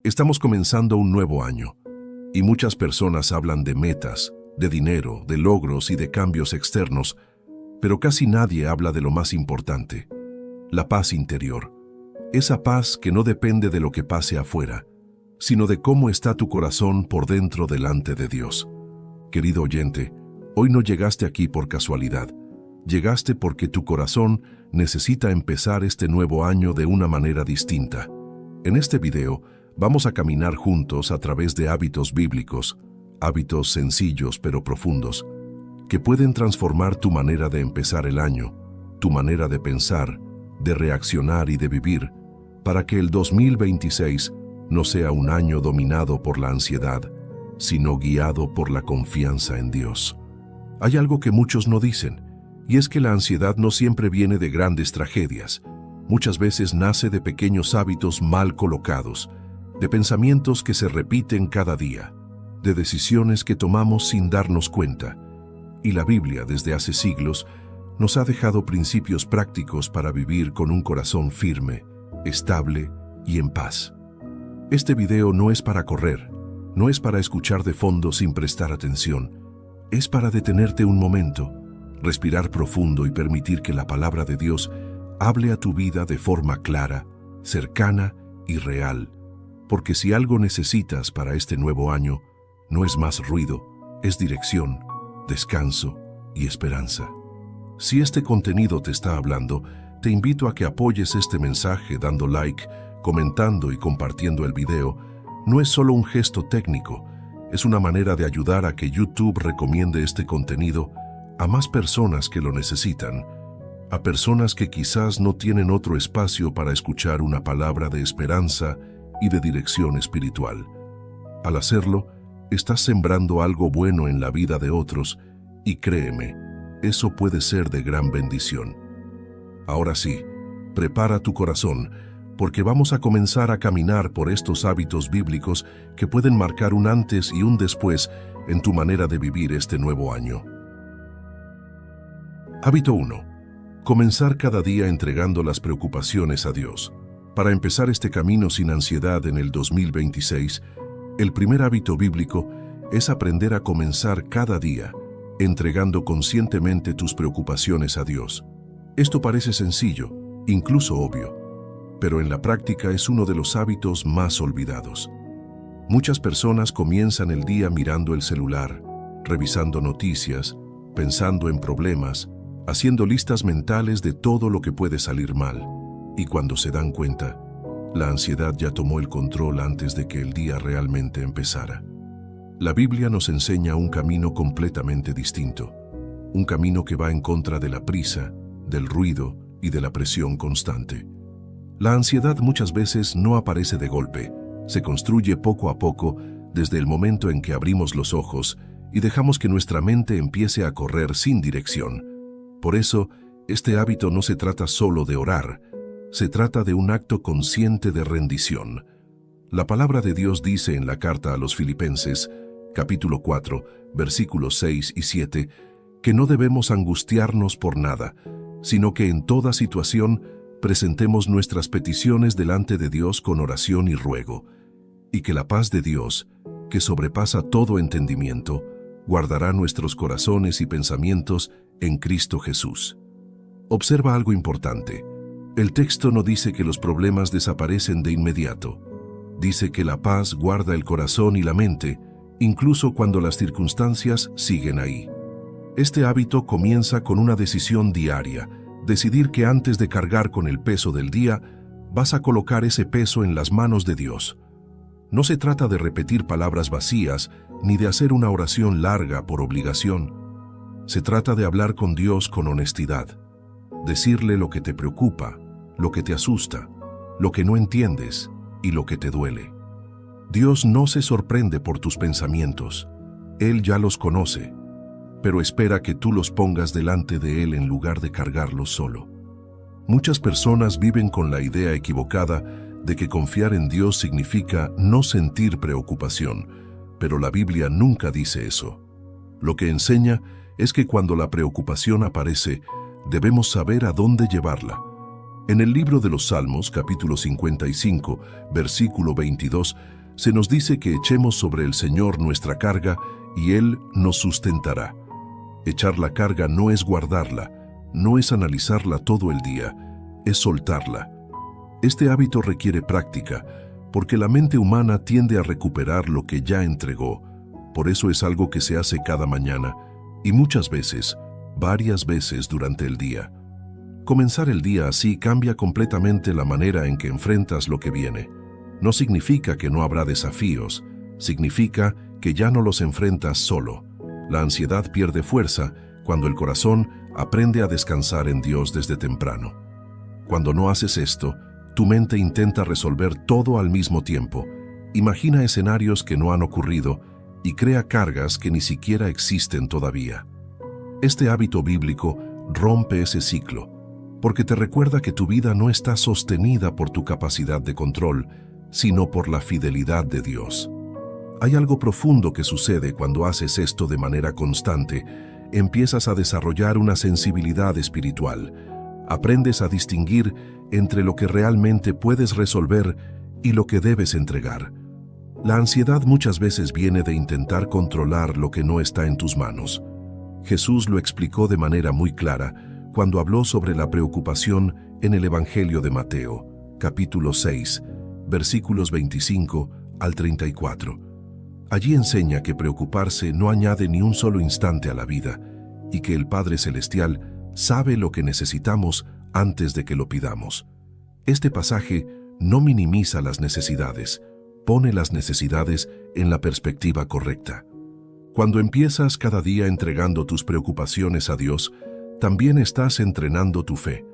Estamos comenzando un nuevo año, y muchas personas hablan de metas, de dinero, de logros y de cambios externos, pero casi nadie habla de lo más importante, la paz interior. Esa paz que no depende de lo que pase afuera, sino de cómo está tu corazón por dentro delante de Dios. Querido oyente, hoy no llegaste aquí por casualidad. Llegaste porque tu corazón necesita empezar este nuevo año de una manera distinta. En este video, vamos a caminar juntos a través de hábitos bíblicos, hábitos sencillos pero profundos, que pueden transformar tu manera de empezar el año, tu manera de pensar, de reaccionar y de vivir, para que el 2026 no sea un año dominado por la ansiedad, sino guiado por la confianza en Dios. Hay algo que muchos no dicen, y es que la ansiedad no siempre viene de grandes tragedias. Muchas veces nace de pequeños hábitos mal colocados, de pensamientos que se repiten cada día, de decisiones que tomamos sin darnos cuenta. Y la Biblia, desde hace siglos, nos ha dejado principios prácticos para vivir con un corazón firme, estable y en paz. Este video no es para correr, no es para escuchar de fondo sin prestar atención. Es para detenerte un momento, respirar profundo y permitir que la palabra de Dios hable a tu vida de forma clara, cercana y real. Porque si algo necesitas para este nuevo año, no es más ruido, es dirección, descanso y esperanza. Si este contenido te está hablando, te invito a que apoyes este mensaje dando like, comentando y compartiendo el video. No es solo un gesto técnico, es una manera de ayudar a que YouTube recomiende este contenido a más personas que lo necesitan, a personas que quizás no tienen otro espacio para escuchar una palabra de esperanza y de dirección espiritual. Al hacerlo, estás sembrando algo bueno en la vida de otros y créeme, eso puede ser de gran bendición. Ahora sí, prepara tu corazón, porque vamos a comenzar a caminar por estos hábitos bíblicos que pueden marcar un antes y un después en tu manera de vivir este nuevo año. Hábito 1. Comenzar cada día entregando las preocupaciones a Dios. Para empezar este camino sin ansiedad en el 2026, el primer hábito bíblico es aprender a comenzar cada día entregando conscientemente tus preocupaciones a Dios. Esto parece sencillo, incluso obvio, pero en la práctica es uno de los hábitos más olvidados. Muchas personas comienzan el día mirando el celular, revisando noticias, pensando en problemas, haciendo listas mentales de todo lo que puede salir mal. Y cuando se dan cuenta, la ansiedad ya tomó el control antes de que el día realmente empezara. La Biblia nos enseña un camino completamente distinto, un camino que va en contra de la prisa, del ruido y de la presión constante. La ansiedad muchas veces no aparece de golpe, se construye poco a poco desde el momento en que abrimos los ojos y dejamos que nuestra mente empiece a correr sin dirección. Por eso, este hábito no se trata solo de orar, se trata de un acto consciente de rendición. La palabra de Dios dice en la carta a los Filipenses, capítulo 4, versículos 6 y 7, que no debemos angustiarnos por nada, sino que en toda situación presentemos nuestras peticiones delante de Dios con oración y ruego, y que la paz de Dios, que sobrepasa todo entendimiento, guardará nuestros corazones y pensamientos en Cristo Jesús. Observa algo importante. El texto no dice que los problemas desaparecen de inmediato. Dice que la paz guarda el corazón y la mente, incluso cuando las circunstancias siguen ahí. Este hábito comienza con una decisión diaria, decidir que antes de cargar con el peso del día, vas a colocar ese peso en las manos de Dios. No se trata de repetir palabras vacías, ni de hacer una oración larga por obligación. Se trata de hablar con Dios con honestidad, decirle lo que te preocupa, lo que te asusta, lo que no entiendes y lo que te duele. Dios no se sorprende por tus pensamientos, Él ya los conoce, pero espera que tú los pongas delante de Él en lugar de cargarlos solo. Muchas personas viven con la idea equivocada de que confiar en Dios significa no sentir preocupación, pero la Biblia nunca dice eso. Lo que enseña es que cuando la preocupación aparece, debemos saber a dónde llevarla. En el libro de los Salmos, capítulo 55, versículo 22, se nos dice que echemos sobre el Señor nuestra carga y Él nos sustentará. Echar la carga no es guardarla, no es analizarla todo el día, es soltarla. Este hábito requiere práctica, porque la mente humana tiende a recuperar lo que ya entregó. Por eso es algo que se hace cada mañana y muchas veces, varias veces durante el día. Comenzar el día así cambia completamente la manera en que enfrentas lo que viene. No significa que no habrá desafíos, significa que ya no los enfrentas solo. La ansiedad pierde fuerza cuando el corazón aprende a descansar en Dios desde temprano. Cuando no haces esto, tu mente intenta resolver todo al mismo tiempo, imagina escenarios que no han ocurrido y crea cargas que ni siquiera existen todavía. Este hábito bíblico rompe ese ciclo, porque te recuerda que tu vida no está sostenida por tu capacidad de control, sino por la fidelidad de Dios. Hay algo profundo que sucede cuando haces esto de manera constante. Empiezas a desarrollar una sensibilidad espiritual. Aprendes a distinguir entre lo que realmente puedes resolver y lo que debes entregar. La ansiedad muchas veces viene de intentar controlar lo que no está en tus manos. Jesús lo explicó de manera muy clara cuando habló sobre la preocupación en el Evangelio de Mateo, capítulo 6, versículos 25 al 34. Allí enseña que preocuparse no añade ni un solo instante a la vida y que el Padre Celestial sabe lo que necesitamos antes de que lo pidamos. Este pasaje no minimiza las necesidades, pone las necesidades en la perspectiva correcta. Cuando empiezas cada día entregando tus preocupaciones a Dios, también estás entrenando tu fe.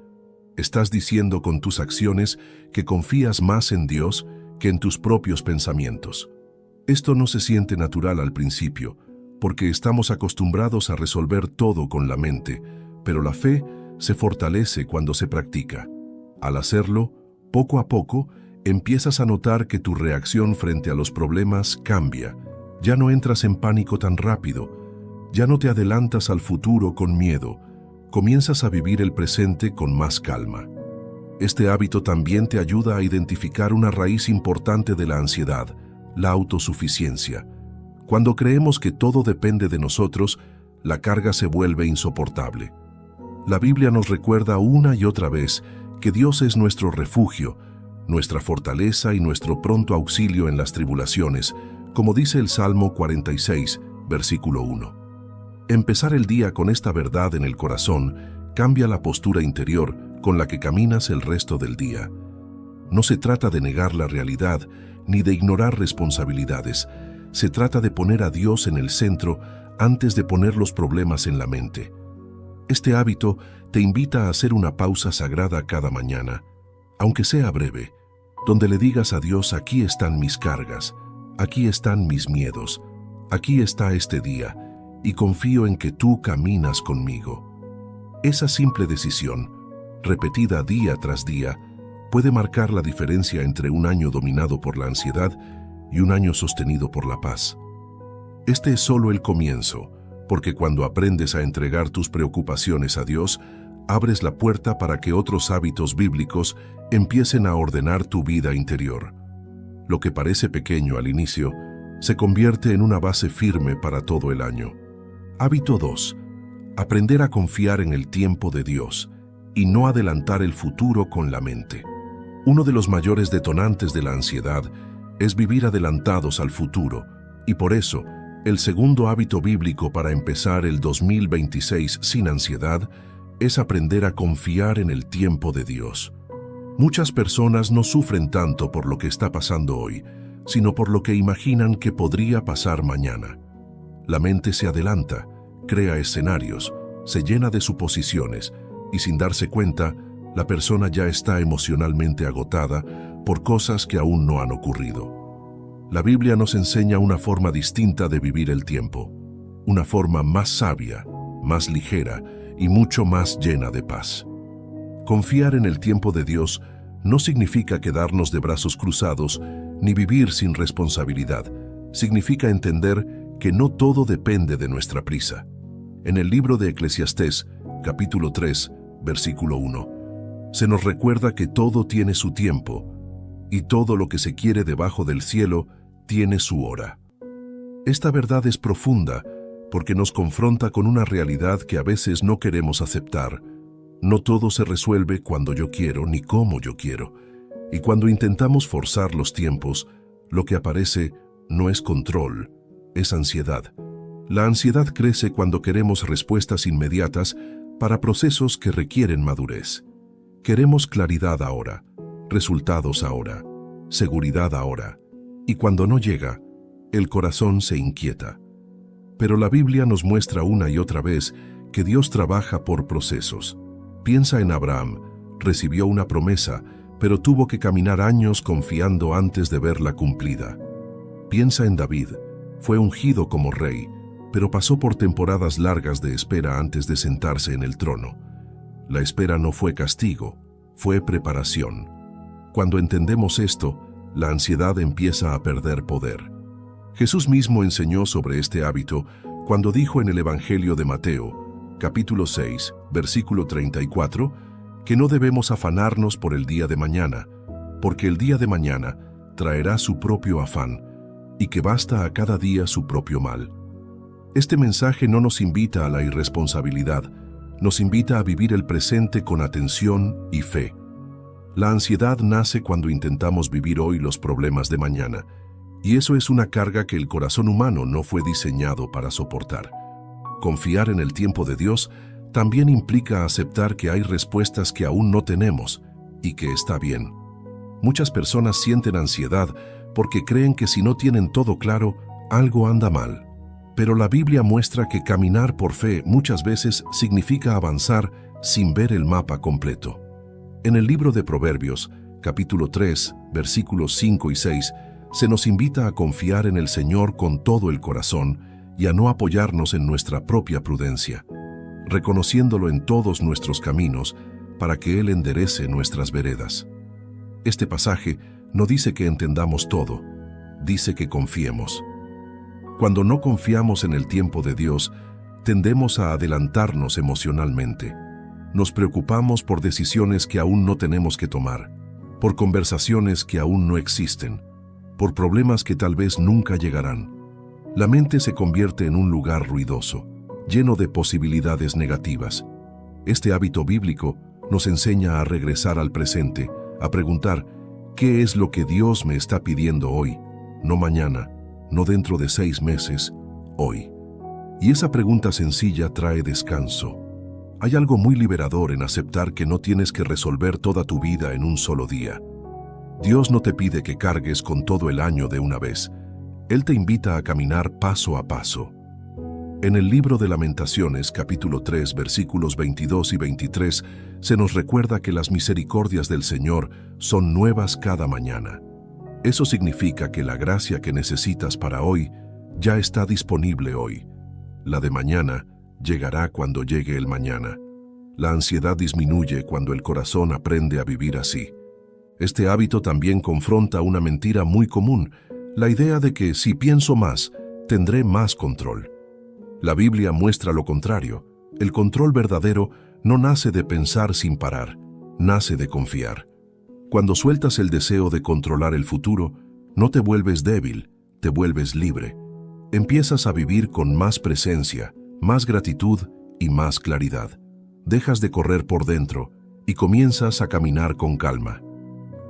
Estás diciendo con tus acciones que confías más en Dios que en tus propios pensamientos. Esto no se siente natural al principio, porque estamos acostumbrados a resolver todo con la mente, pero la fe se fortalece cuando se practica. Al hacerlo, poco a poco, empiezas a notar que tu reacción frente a los problemas cambia. Ya no entras en pánico tan rápido, ya no te adelantas al futuro con miedo, comienzas a vivir el presente con más calma. Este hábito también te ayuda a identificar una raíz importante de la ansiedad, la autosuficiencia. Cuando creemos que todo depende de nosotros, la carga se vuelve insoportable. La Biblia nos recuerda una y otra vez que Dios es nuestro refugio, nuestra fortaleza y nuestro pronto auxilio en las tribulaciones, como dice el Salmo 46, versículo 1. Empezar el día con esta verdad en el corazón cambia la postura interior con la que caminas el resto del día. No se trata de negar la realidad ni de ignorar responsabilidades. Se trata de poner a Dios en el centro antes de poner los problemas en la mente. Este hábito te invita a hacer una pausa sagrada cada mañana, aunque sea breve, donde le digas a Dios: aquí están mis cargas, aquí están mis miedos, aquí está este día, y confío en que tú caminas conmigo. Esa simple decisión, repetida día tras día, puede marcar la diferencia entre un año dominado por la ansiedad y un año sostenido por la paz. Este es solo el comienzo, porque cuando aprendes a entregar tus preocupaciones a Dios, abres la puerta para que otros hábitos bíblicos empiecen a ordenar tu vida interior. Lo que parece pequeño al inicio, se convierte en una base firme para todo el año. Hábito 2. Aprender a confiar en el tiempo de Dios y no adelantar el futuro con la mente. Uno de los mayores detonantes de la ansiedad es vivir adelantados al futuro, y por eso, el segundo hábito bíblico para empezar el 2026 sin ansiedad es aprender a confiar en el tiempo de Dios. Muchas personas no sufren tanto por lo que está pasando hoy, sino por lo que imaginan que podría pasar mañana. La mente se adelanta, crea escenarios, se llena de suposiciones, y sin darse cuenta, la persona ya está emocionalmente agotada por cosas que aún no han ocurrido. La Biblia nos enseña una forma distinta de vivir el tiempo, una forma más sabia, más ligera y mucho más llena de paz. Confiar en el tiempo de Dios no significa quedarnos de brazos cruzados ni vivir sin responsabilidad. Significa entender que no todo depende de nuestra prisa. En el libro de Eclesiastés, capítulo 3, versículo 1, Se nos recuerda que todo tiene su tiempo, y todo lo que se quiere debajo del cielo tiene su hora. Esta verdad es profunda porque nos confronta con una realidad que a veces no queremos aceptar. No todo se resuelve cuando yo quiero ni como yo quiero. Y cuando intentamos forzar los tiempos, lo que aparece no es control, es ansiedad. La ansiedad crece cuando queremos respuestas inmediatas para procesos que requieren madurez. Queremos claridad ahora, resultados ahora, seguridad ahora. Y cuando no llega, el corazón se inquieta. Pero la Biblia nos muestra una y otra vez que Dios trabaja por procesos. Piensa en Abraham, recibió una promesa, pero tuvo que caminar años confiando antes de verla cumplida. Piensa en David, fue ungido como rey, pero pasó por temporadas largas de espera antes de sentarse en el trono. La espera no fue castigo, fue preparación. Cuando entendemos esto, la ansiedad empieza a perder poder. Jesús mismo enseñó sobre este hábito cuando dijo en el Evangelio de Mateo, capítulo 6, versículo 34, que no debemos afanarnos por el día de mañana, porque el día de mañana traerá su propio afán, y que basta a cada día su propio mal. Este mensaje no nos invita a la irresponsabilidad, nos invita a vivir el presente con atención y fe. La ansiedad nace cuando intentamos vivir hoy los problemas de mañana, y eso es una carga que el corazón humano no fue diseñado para soportar. Confiar en el tiempo de Dios también implica aceptar que hay respuestas que aún no tenemos y que está bien. Muchas personas sienten ansiedad porque creen que si no tienen todo claro, algo anda mal. Pero la Biblia muestra que caminar por fe muchas veces significa avanzar sin ver el mapa completo. En el libro de Proverbios, capítulo 3, versículos 5 y 6, se nos invita a confiar en el Señor con todo el corazón y a no apoyarnos en nuestra propia prudencia, reconociéndolo en todos nuestros caminos para que Él enderece nuestras veredas. Este pasaje no dice que entendamos todo, dice que confiemos. Cuando no confiamos en el tiempo de Dios, tendemos a adelantarnos emocionalmente. Nos preocupamos por decisiones que aún no tenemos que tomar, por conversaciones que aún no existen, por problemas que tal vez nunca llegarán. La mente se convierte en un lugar ruidoso, lleno de posibilidades negativas. Este hábito bíblico nos enseña a regresar al presente, a preguntar, ¿qué es lo que Dios me está pidiendo hoy? No mañana, no dentro de 6 meses, hoy. Y esa pregunta sencilla trae descanso. Hay algo muy liberador en aceptar que no tienes que resolver toda tu vida en un solo día. Dios no te pide que cargues con todo el año de una vez. Él te invita a caminar paso a paso. En el libro de Lamentaciones, capítulo 3, versículos 22 y 23, se nos recuerda que las misericordias del Señor son nuevas cada mañana. Eso significa que la gracia que necesitas para hoy ya está disponible hoy. La de mañana llegará cuando llegue el mañana. La ansiedad disminuye cuando el corazón aprende a vivir así. Este hábito también confronta una mentira muy común, la idea de que si pienso más, tendré más control. La Biblia muestra lo contrario. El control verdadero no nace de pensar sin parar, nace de confiar. Cuando sueltas el deseo de controlar el futuro, no te vuelves débil, te vuelves libre. Empiezas a vivir con más presencia, más gratitud y más claridad. Dejas de correr por dentro y comienzas a caminar con calma.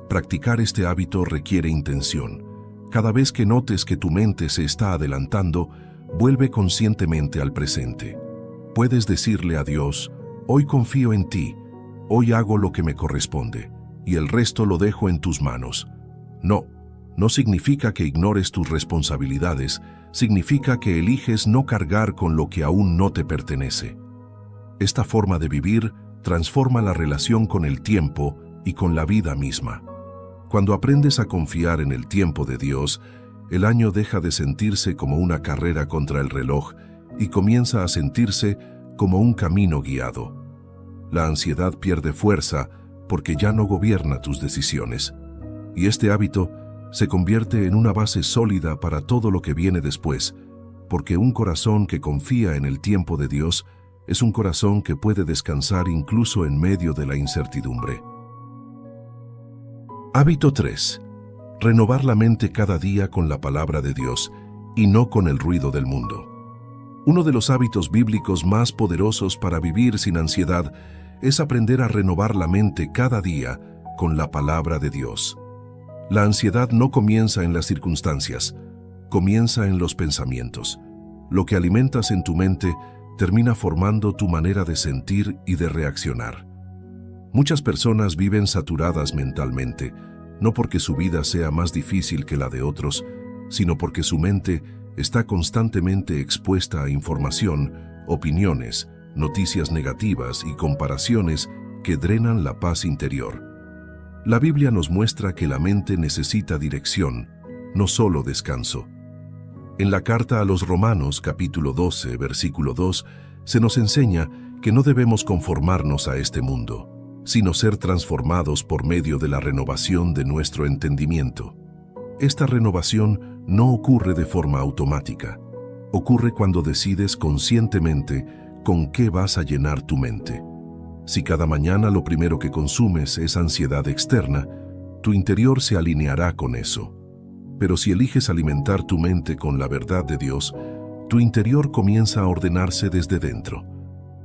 Practicar este hábito requiere intención. Cada vez que notes que tu mente se está adelantando, vuelve conscientemente al presente. Puedes decirle a Dios, hoy confío en ti, hoy hago lo que me corresponde, y el resto lo dejo en tus manos. No significa que ignores tus responsabilidades, significa que eliges no cargar con lo que aún no te pertenece. Esta forma de vivir transforma la relación con el tiempo y con la vida misma. Cuando aprendes a confiar en el tiempo de Dios, el año deja de sentirse como una carrera contra el reloj y comienza a sentirse como un camino guiado. La ansiedad pierde fuerza porque ya no gobierna tus decisiones. Y este hábito se convierte en una base sólida para todo lo que viene después, porque un corazón que confía en el tiempo de Dios es un corazón que puede descansar incluso en medio de la incertidumbre. Hábito 3. Renovar la mente cada día con la palabra de Dios y no con el ruido del mundo. Uno de los hábitos bíblicos más poderosos para vivir sin ansiedad es aprender a renovar la mente cada día con la palabra de Dios. La ansiedad no comienza en las circunstancias, comienza en los pensamientos. Lo que alimentas en tu mente termina formando tu manera de sentir y de reaccionar. Muchas personas viven saturadas mentalmente, no porque su vida sea más difícil que la de otros, sino porque su mente está constantemente expuesta a información, opiniones, noticias negativas y comparaciones que drenan la paz interior. La Biblia nos muestra que la mente necesita dirección, no solo descanso. En la carta a los Romanos, capítulo 12, versículo 2, se nos enseña que no debemos conformarnos a este mundo, sino ser transformados por medio de la renovación de nuestro entendimiento. Esta renovación no ocurre de forma automática. Ocurre cuando decides conscientemente con qué vas a llenar tu mente. Si cada mañana lo primero que consumes es ansiedad externa, tu interior se alineará con eso. Pero si eliges alimentar tu mente con la verdad de Dios, tu interior comienza a ordenarse desde dentro.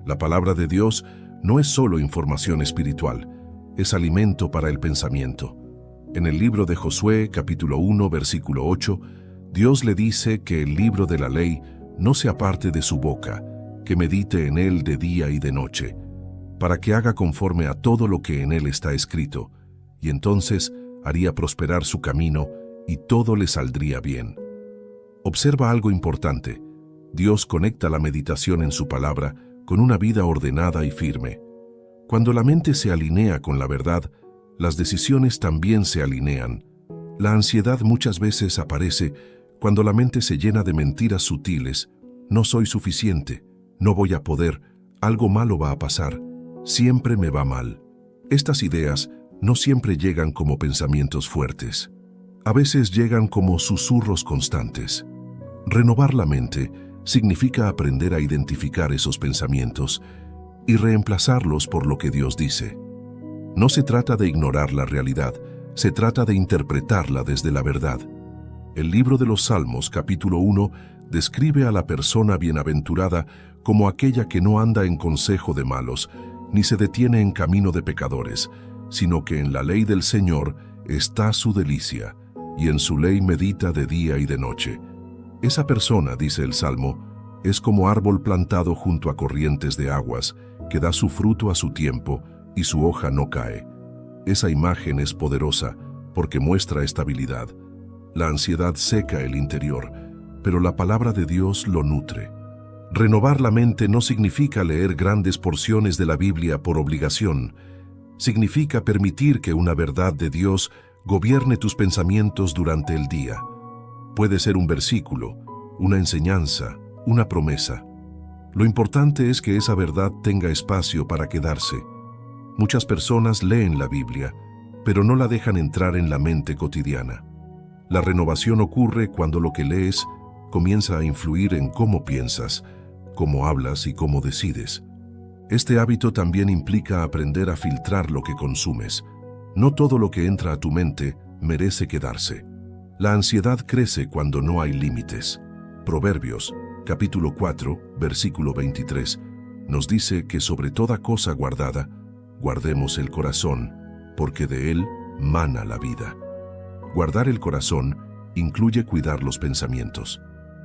La palabra de Dios no es solo información espiritual, es alimento para el pensamiento. En el libro de Josué, capítulo 1, versículo 8, Dios le dice que el libro de la ley no se aparte de su boca, que medite en él de día y de noche, para que haga conforme a todo lo que en él está escrito, y entonces haría prosperar su camino y todo le saldría bien. Observa algo importante. Dios conecta la meditación en su palabra con una vida ordenada y firme. Cuando la mente se alinea con la verdad, las decisiones también se alinean. La ansiedad muchas veces aparece cuando la mente se llena de mentiras sutiles. No soy suficiente, no voy a poder, algo malo va a pasar, siempre me va mal. Estas ideas no siempre llegan como pensamientos fuertes. A veces llegan como susurros constantes. Renovar la mente significa aprender a identificar esos pensamientos y reemplazarlos por lo que Dios dice. No se trata de ignorar la realidad, se trata de interpretarla desde la verdad. El libro de los Salmos, capítulo 1, describe a la persona bienaventurada como aquella que no anda en consejo de malos, ni se detiene en camino de pecadores, sino que en la ley del Señor está su delicia, y en su ley medita de día y de noche. Esa persona, dice el Salmo, es como árbol plantado junto a corrientes de aguas, que da su fruto a su tiempo y su hoja no cae. Esa imagen es poderosa porque muestra estabilidad. La ansiedad seca el interior, pero la palabra de Dios lo nutre. Renovar la mente no significa leer grandes porciones de la Biblia por obligación. Significa permitir que una verdad de Dios gobierne tus pensamientos durante el día. Puede ser un versículo, una enseñanza, una promesa. Lo importante es que esa verdad tenga espacio para quedarse. Muchas personas leen la Biblia, pero no la dejan entrar en la mente cotidiana. La renovación ocurre cuando lo que lees comienza a influir en cómo piensas, cómo hablas y cómo decides. Este hábito también implica aprender a filtrar lo que consumes. No todo lo que entra a tu mente merece quedarse. La ansiedad crece cuando no hay límites. Proverbios, capítulo 4, versículo 23, nos dice que sobre toda cosa guardada, guardemos el corazón, porque de él mana la vida. Guardar el corazón incluye cuidar los pensamientos.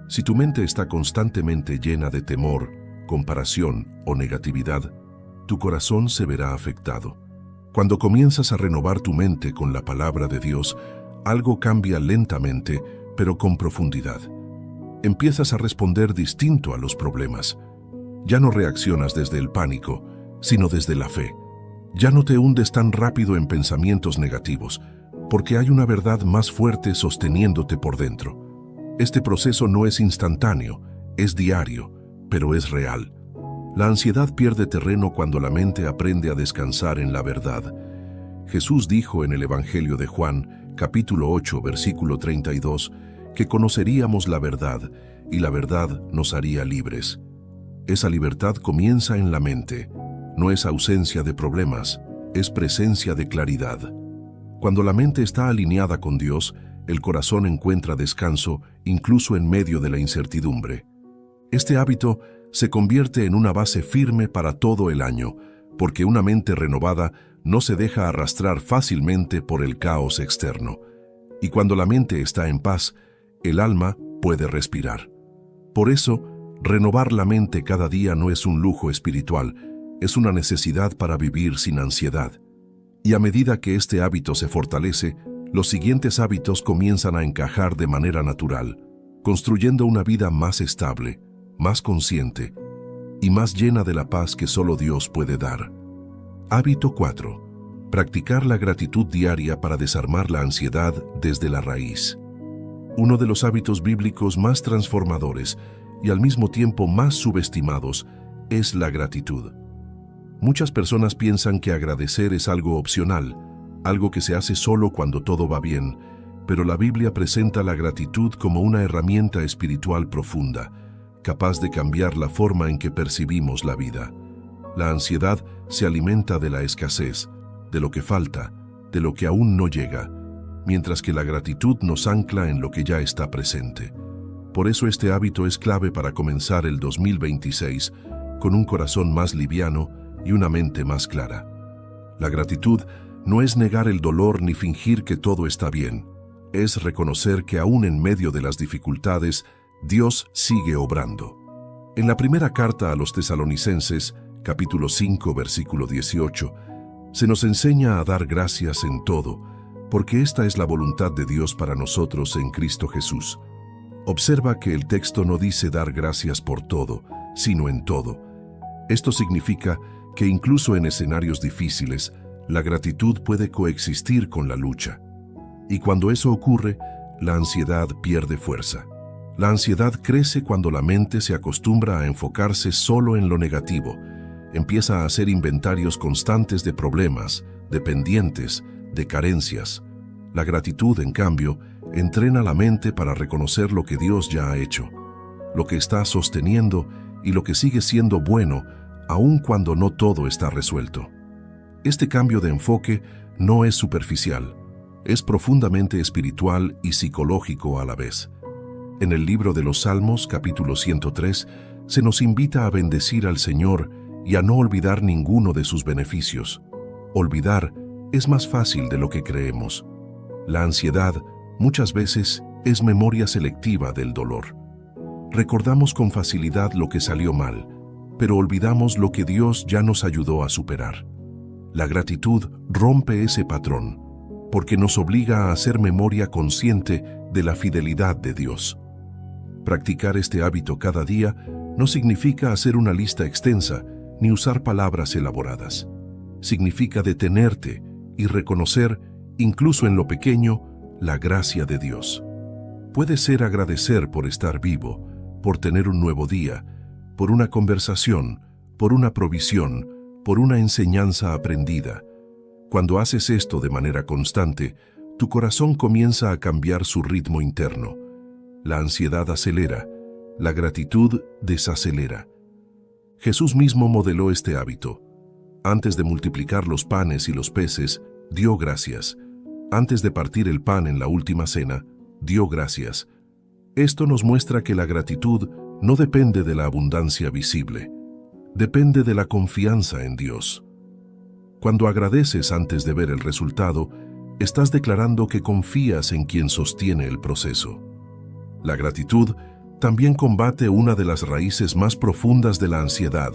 Si tu mente está constantemente llena de temor, comparación o negatividad, tu corazón se verá afectado. Cuando comienzas a renovar tu mente con la palabra de Dios, algo cambia lentamente, pero con profundidad. Empiezas a responder distinto a los problemas. Ya no reaccionas desde el pánico, sino desde la fe. Ya no te hundes tan rápido en pensamientos negativos, porque hay una verdad más fuerte sosteniéndote por dentro. Este proceso no es instantáneo, es diario, pero es real. La ansiedad pierde terreno cuando la mente aprende a descansar en la verdad. Jesús dijo en el Evangelio de Juan, capítulo 8, versículo 32, que conoceríamos la verdad y la verdad nos haría libres. Esa libertad comienza en la mente. No es ausencia de problemas, es presencia de claridad. Cuando la mente está alineada con Dios, el corazón encuentra descanso incluso en medio de la incertidumbre. Este hábito se convierte en una base firme para todo el año, porque una mente renovada no se deja arrastrar fácilmente por el caos externo. Y cuando la mente está en paz, el alma puede respirar. Por eso, renovar la mente cada día no es un lujo espiritual, es una necesidad para vivir sin ansiedad. Y a medida que este hábito se fortalece, los siguientes hábitos comienzan a encajar de manera natural, construyendo una vida más estable, más consciente y más llena de la paz que solo Dios puede dar. Hábito 4. Practicar la gratitud diaria para desarmar la ansiedad desde la raíz. Uno de los hábitos bíblicos más transformadores y al mismo tiempo más subestimados es la gratitud. Muchas personas piensan que agradecer es algo opcional, algo que se hace solo cuando todo va bien, pero la Biblia presenta la gratitud como una herramienta espiritual profunda, capaz de cambiar la forma en que percibimos la vida. La ansiedad se alimenta de la escasez, de lo que falta, de lo que aún no llega, mientras que la gratitud nos ancla en lo que ya está presente. Por eso este hábito es clave para comenzar el 2026 con un corazón más liviano y una mente más clara. La gratitud no es negar el dolor ni fingir que todo está bien, es reconocer que aún en medio de las dificultades, Dios sigue obrando. En la primera carta a los Tesalonicenses, capítulo 5, versículo 18, se nos enseña a dar gracias en todo, porque esta es la voluntad de Dios para nosotros en Cristo Jesús. Observa que el texto no dice dar gracias por todo, sino en todo. Esto significa que incluso en escenarios difíciles, la gratitud puede coexistir con la lucha. Y cuando eso ocurre, la ansiedad pierde fuerza. La ansiedad crece cuando la mente se acostumbra a enfocarse solo en lo negativo. Empieza a hacer inventarios constantes de problemas, de pendientes, de carencias. La gratitud, en cambio, entrena la mente para reconocer lo que Dios ya ha hecho, lo que está sosteniendo y lo que sigue siendo bueno, aun cuando no todo está resuelto. Este cambio de enfoque no es superficial, es profundamente espiritual y psicológico a la vez. En el libro de los Salmos, capítulo 103, se nos invita a bendecir al Señor y a no olvidar ninguno de sus beneficios. Olvidar es más fácil de lo que creemos. La ansiedad muchas veces es memoria selectiva del dolor. Recordamos con facilidad lo que salió mal, pero olvidamos lo que Dios ya nos ayudó a superar. La gratitud rompe ese patrón, porque nos obliga a hacer memoria consciente de la fidelidad de Dios. Practicar este hábito cada día no significa hacer una lista extensa ni usar palabras elaboradas. Significa detenerte y reconocer, incluso en lo pequeño, la gracia de Dios. Puede ser agradecer por estar vivo, por tener un nuevo día, por una conversación, por una provisión, por una enseñanza aprendida. Cuando haces esto de manera constante, tu corazón comienza a cambiar su ritmo interno. La ansiedad acelera, la gratitud desacelera. Jesús mismo modeló este hábito. Antes de multiplicar los panes y los peces, dio gracias. Antes de partir el pan en la última cena, dio gracias. Esto nos muestra que la gratitud no depende de la abundancia visible, depende de la confianza en Dios. Cuando agradeces antes de ver el resultado, estás declarando que confías en quien sostiene el proceso. La gratitud también combate una de las raíces más profundas de la ansiedad,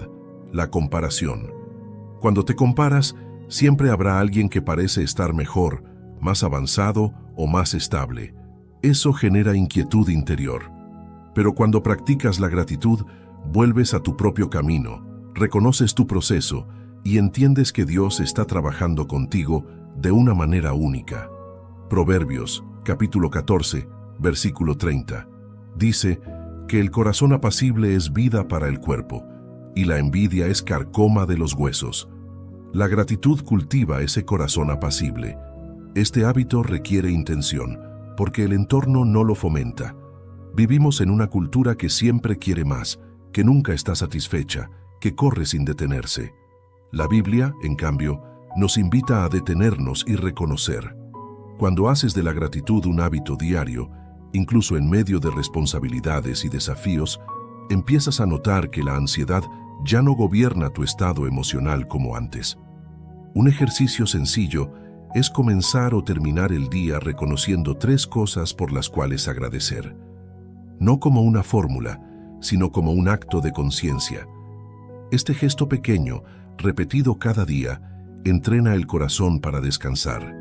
la comparación. Cuando te comparas, siempre habrá alguien que parece estar mejor, más avanzado o más estable. Eso genera inquietud interior. Pero cuando practicas la gratitud, vuelves a tu propio camino, reconoces tu proceso y entiendes que Dios está trabajando contigo de una manera única. Proverbios, capítulo 14, versículo 30, dice que el corazón apacible es vida para el cuerpo, y la envidia es carcoma de los huesos. La gratitud cultiva ese corazón apacible. Este hábito requiere intención, porque el entorno no lo fomenta. Vivimos en una cultura que siempre quiere más, que nunca está satisfecha, que corre sin detenerse. La Biblia, en cambio, nos invita a detenernos y reconocer. Cuando haces de la gratitud un hábito diario, incluso en medio de responsabilidades y desafíos, empiezas a notar que la ansiedad ya no gobierna tu estado emocional como antes. Un ejercicio sencillo es comenzar o terminar el día reconociendo 3 cosas por las cuales agradecer. No como una fórmula, sino como un acto de conciencia. Este gesto pequeño, repetido cada día, entrena el corazón para descansar.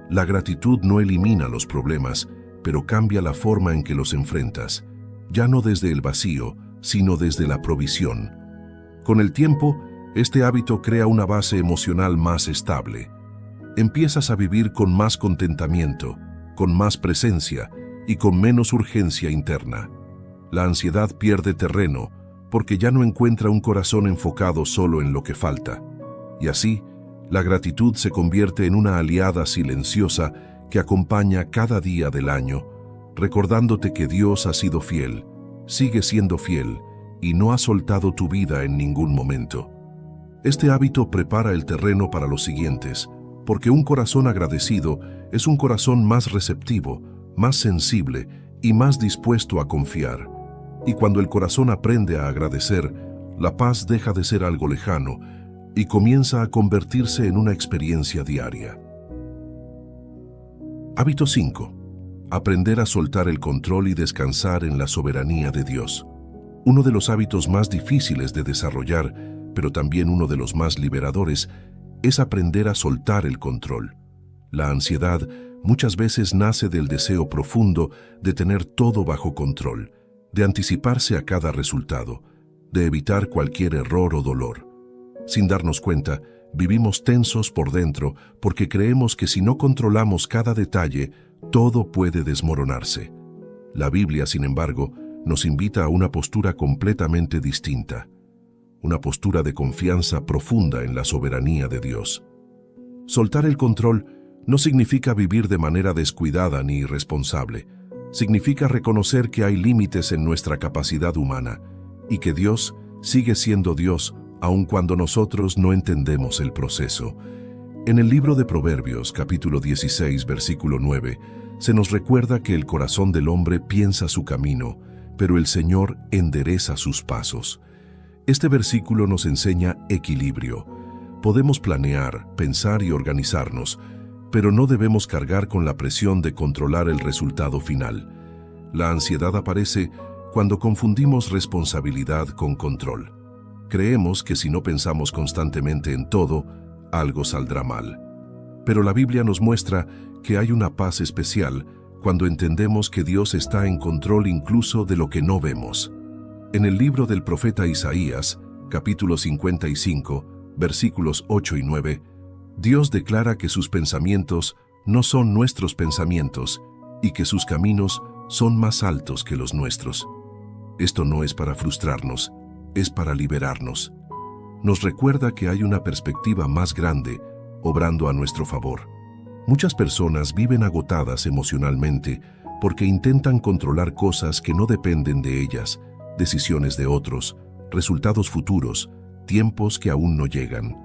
La gratitud no elimina los problemas, pero cambia la forma en que los enfrentas, ya no desde el vacío, sino desde la provisión. Con el tiempo, este hábito crea una base emocional más estable. Empiezas a vivir con más contentamiento, con más presencia y con menos urgencia interna. La ansiedad pierde terreno porque ya no encuentra un corazón enfocado solo en lo que falta. Y así, la gratitud se convierte en una aliada silenciosa que acompaña cada día del año, recordándote que Dios ha sido fiel, sigue siendo fiel y no ha soltado tu vida en ningún momento. Este hábito prepara el terreno para los siguientes, porque un corazón agradecido es un corazón más receptivo, más sensible y más dispuesto a confiar. Y cuando el corazón aprende a agradecer, la paz deja de ser algo lejano y comienza a convertirse en una experiencia diaria. Hábito 5. Aprender a soltar el control y descansar en la soberanía de Dios. Uno de los hábitos más difíciles de desarrollar, pero también uno de los más liberadores, es aprender a soltar el control. La ansiedad muchas veces nace del deseo profundo de tener todo bajo control, de anticiparse a cada resultado, de evitar cualquier error o dolor. Sin darnos cuenta, vivimos tensos por dentro porque creemos que si no controlamos cada detalle, todo puede desmoronarse. La Biblia, sin embargo, nos invita a una postura completamente distinta, una postura de confianza profunda en la soberanía de Dios. Soltar el control no significa vivir de manera descuidada ni irresponsable. Significa reconocer que hay límites en nuestra capacidad humana y que Dios sigue siendo Dios aun cuando nosotros no entendemos el proceso. En el libro de Proverbios, capítulo 16, versículo 9, se nos recuerda que el corazón del hombre piensa su camino, pero el Señor endereza sus pasos. Este versículo nos enseña equilibrio. Podemos planear, pensar y organizarnos, pero no debemos cargar con la presión de controlar el resultado final. La ansiedad aparece cuando confundimos responsabilidad con control. Creemos que si no pensamos constantemente en todo, algo saldrá mal. Pero la Biblia nos muestra que hay una paz especial cuando entendemos que Dios está en control incluso de lo que no vemos. En el libro del profeta Isaías, capítulo 55, versículos 8 y 9, Dios declara que sus pensamientos no son nuestros pensamientos y que sus caminos son más altos que los nuestros. Esto no es para frustrarnos, es para liberarnos. Nos recuerda que hay una perspectiva más grande, obrando a nuestro favor. Muchas personas viven agotadas emocionalmente porque intentan controlar cosas que no dependen de ellas, decisiones de otros, resultados futuros, tiempos que aún no llegan.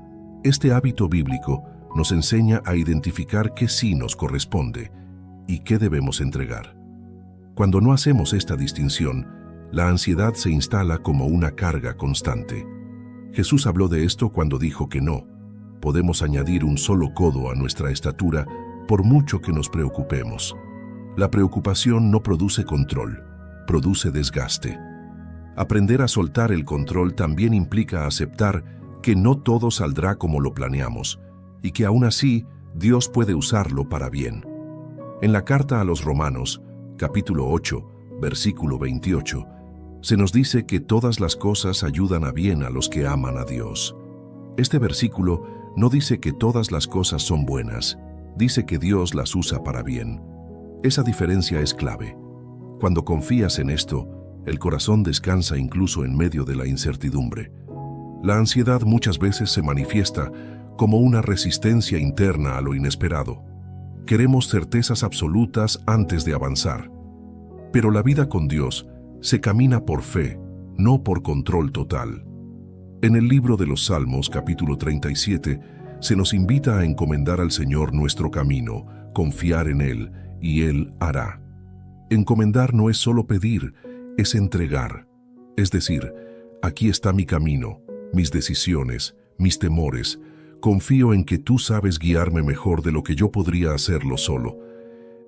Este hábito bíblico nos enseña a identificar qué sí nos corresponde y qué debemos entregar. Cuando no hacemos esta distinción, la ansiedad se instala como una carga constante. Jesús habló de esto cuando dijo que no podemos añadir un solo codo a nuestra estatura por mucho que nos preocupemos. La preocupación no produce control, produce desgaste. Aprender a soltar el control también implica aceptar que no todo saldrá como lo planeamos y que aún así Dios puede usarlo para bien. En la carta a los Romanos, capítulo 8, versículo 28, se nos dice que todas las cosas ayudan a bien a los que aman a Dios. Este versículo no dice que todas las cosas son buenas, dice que Dios las usa para bien. Esa diferencia es clave. Cuando confías en esto, el corazón descansa incluso en medio de la incertidumbre. La ansiedad muchas veces se manifiesta como una resistencia interna a lo inesperado. Queremos certezas absolutas antes de avanzar. Pero la vida con Dios se camina por fe, no por control total. En el libro de los Salmos, capítulo 37, se nos invita a encomendar al Señor nuestro camino, confiar en Él, y Él hará. Encomendar no es solo pedir, es entregar. Es decir, aquí está mi camino, mis decisiones, mis temores. Confío en que tú sabes guiarme mejor de lo que yo podría hacerlo solo.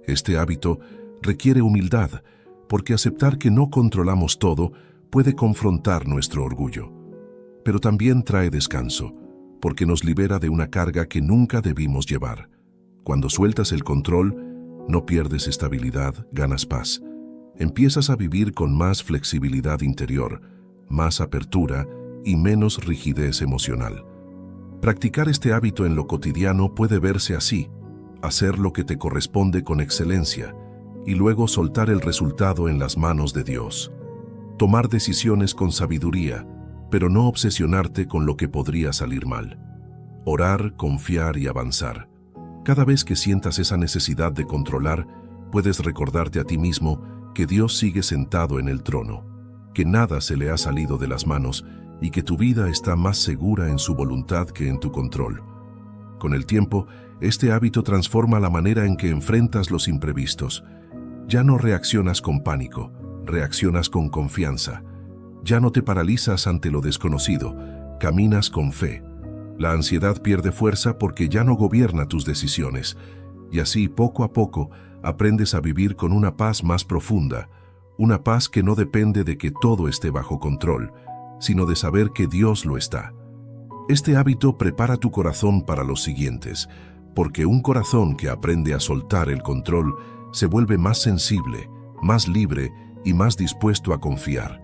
Este hábito requiere humildad, porque aceptar que no controlamos todo puede confrontar nuestro orgullo. Pero también trae descanso, porque nos libera de una carga que nunca debimos llevar. Cuando sueltas el control, no pierdes estabilidad, ganas paz. Empiezas a vivir con más flexibilidad interior, más apertura y menos rigidez emocional. Practicar este hábito en lo cotidiano puede verse así: hacer lo que te corresponde con excelencia y luego soltar el resultado en las manos de Dios. Tomar decisiones con sabiduría, pero no obsesionarte con lo que podría salir mal. Orar, confiar y avanzar. Cada vez que sientas esa necesidad de controlar, puedes recordarte a ti mismo que Dios sigue sentado en el trono, que nada se le ha salido de las manos y que tu vida está más segura en su voluntad que en tu control. Con el tiempo, este hábito transforma la manera en que enfrentas los imprevistos. Ya no reaccionas con pánico, reaccionas con confianza. Ya no te paralizas ante lo desconocido, caminas con fe. La ansiedad pierde fuerza porque ya no gobierna tus decisiones, y así poco a poco aprendes a vivir con una paz más profunda, una paz que no depende de que todo esté bajo control, sino de saber que Dios lo está. Este hábito prepara tu corazón para los siguientes, porque un corazón que aprende a soltar el control se vuelve más sensible, más libre y más dispuesto a confiar.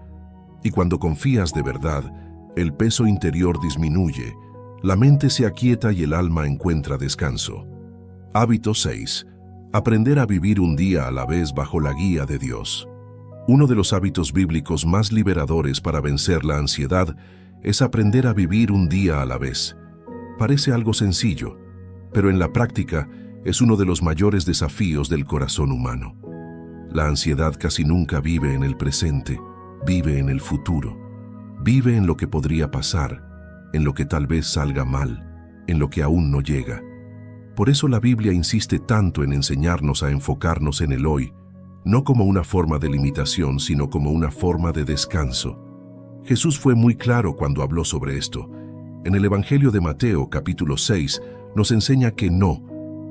Y cuando confías de verdad, el peso interior disminuye, la mente se aquieta y el alma encuentra descanso. Hábito 6. Aprender a vivir un día a la vez bajo la guía de Dios. Uno de los hábitos bíblicos más liberadores para vencer la ansiedad es aprender a vivir un día a la vez. Parece algo sencillo, pero en la práctica es uno de los mayores desafíos del corazón humano. La ansiedad casi nunca vive en el presente, vive en el futuro. Vive en lo que podría pasar, en lo que tal vez salga mal, en lo que aún no llega. Por eso la Biblia insiste tanto en enseñarnos a enfocarnos en el hoy, no como una forma de limitación, sino como una forma de descanso. Jesús fue muy claro cuando habló sobre esto. En el Evangelio de Mateo, capítulo 6, nos enseña que no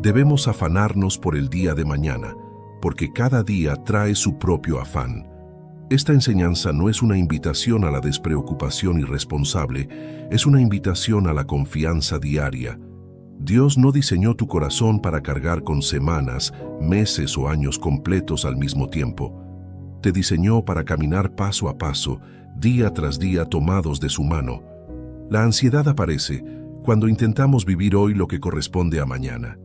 debemos afanarnos por el día de mañana, porque cada día trae su propio afán. Esta enseñanza no es una invitación a la despreocupación irresponsable, es una invitación a la confianza diaria. Dios no diseñó tu corazón para cargar con semanas, meses o años completos al mismo tiempo. Te diseñó para caminar paso a paso, día tras día tomados de su mano. La ansiedad aparece cuando intentamos vivir hoy lo que corresponde a mañana.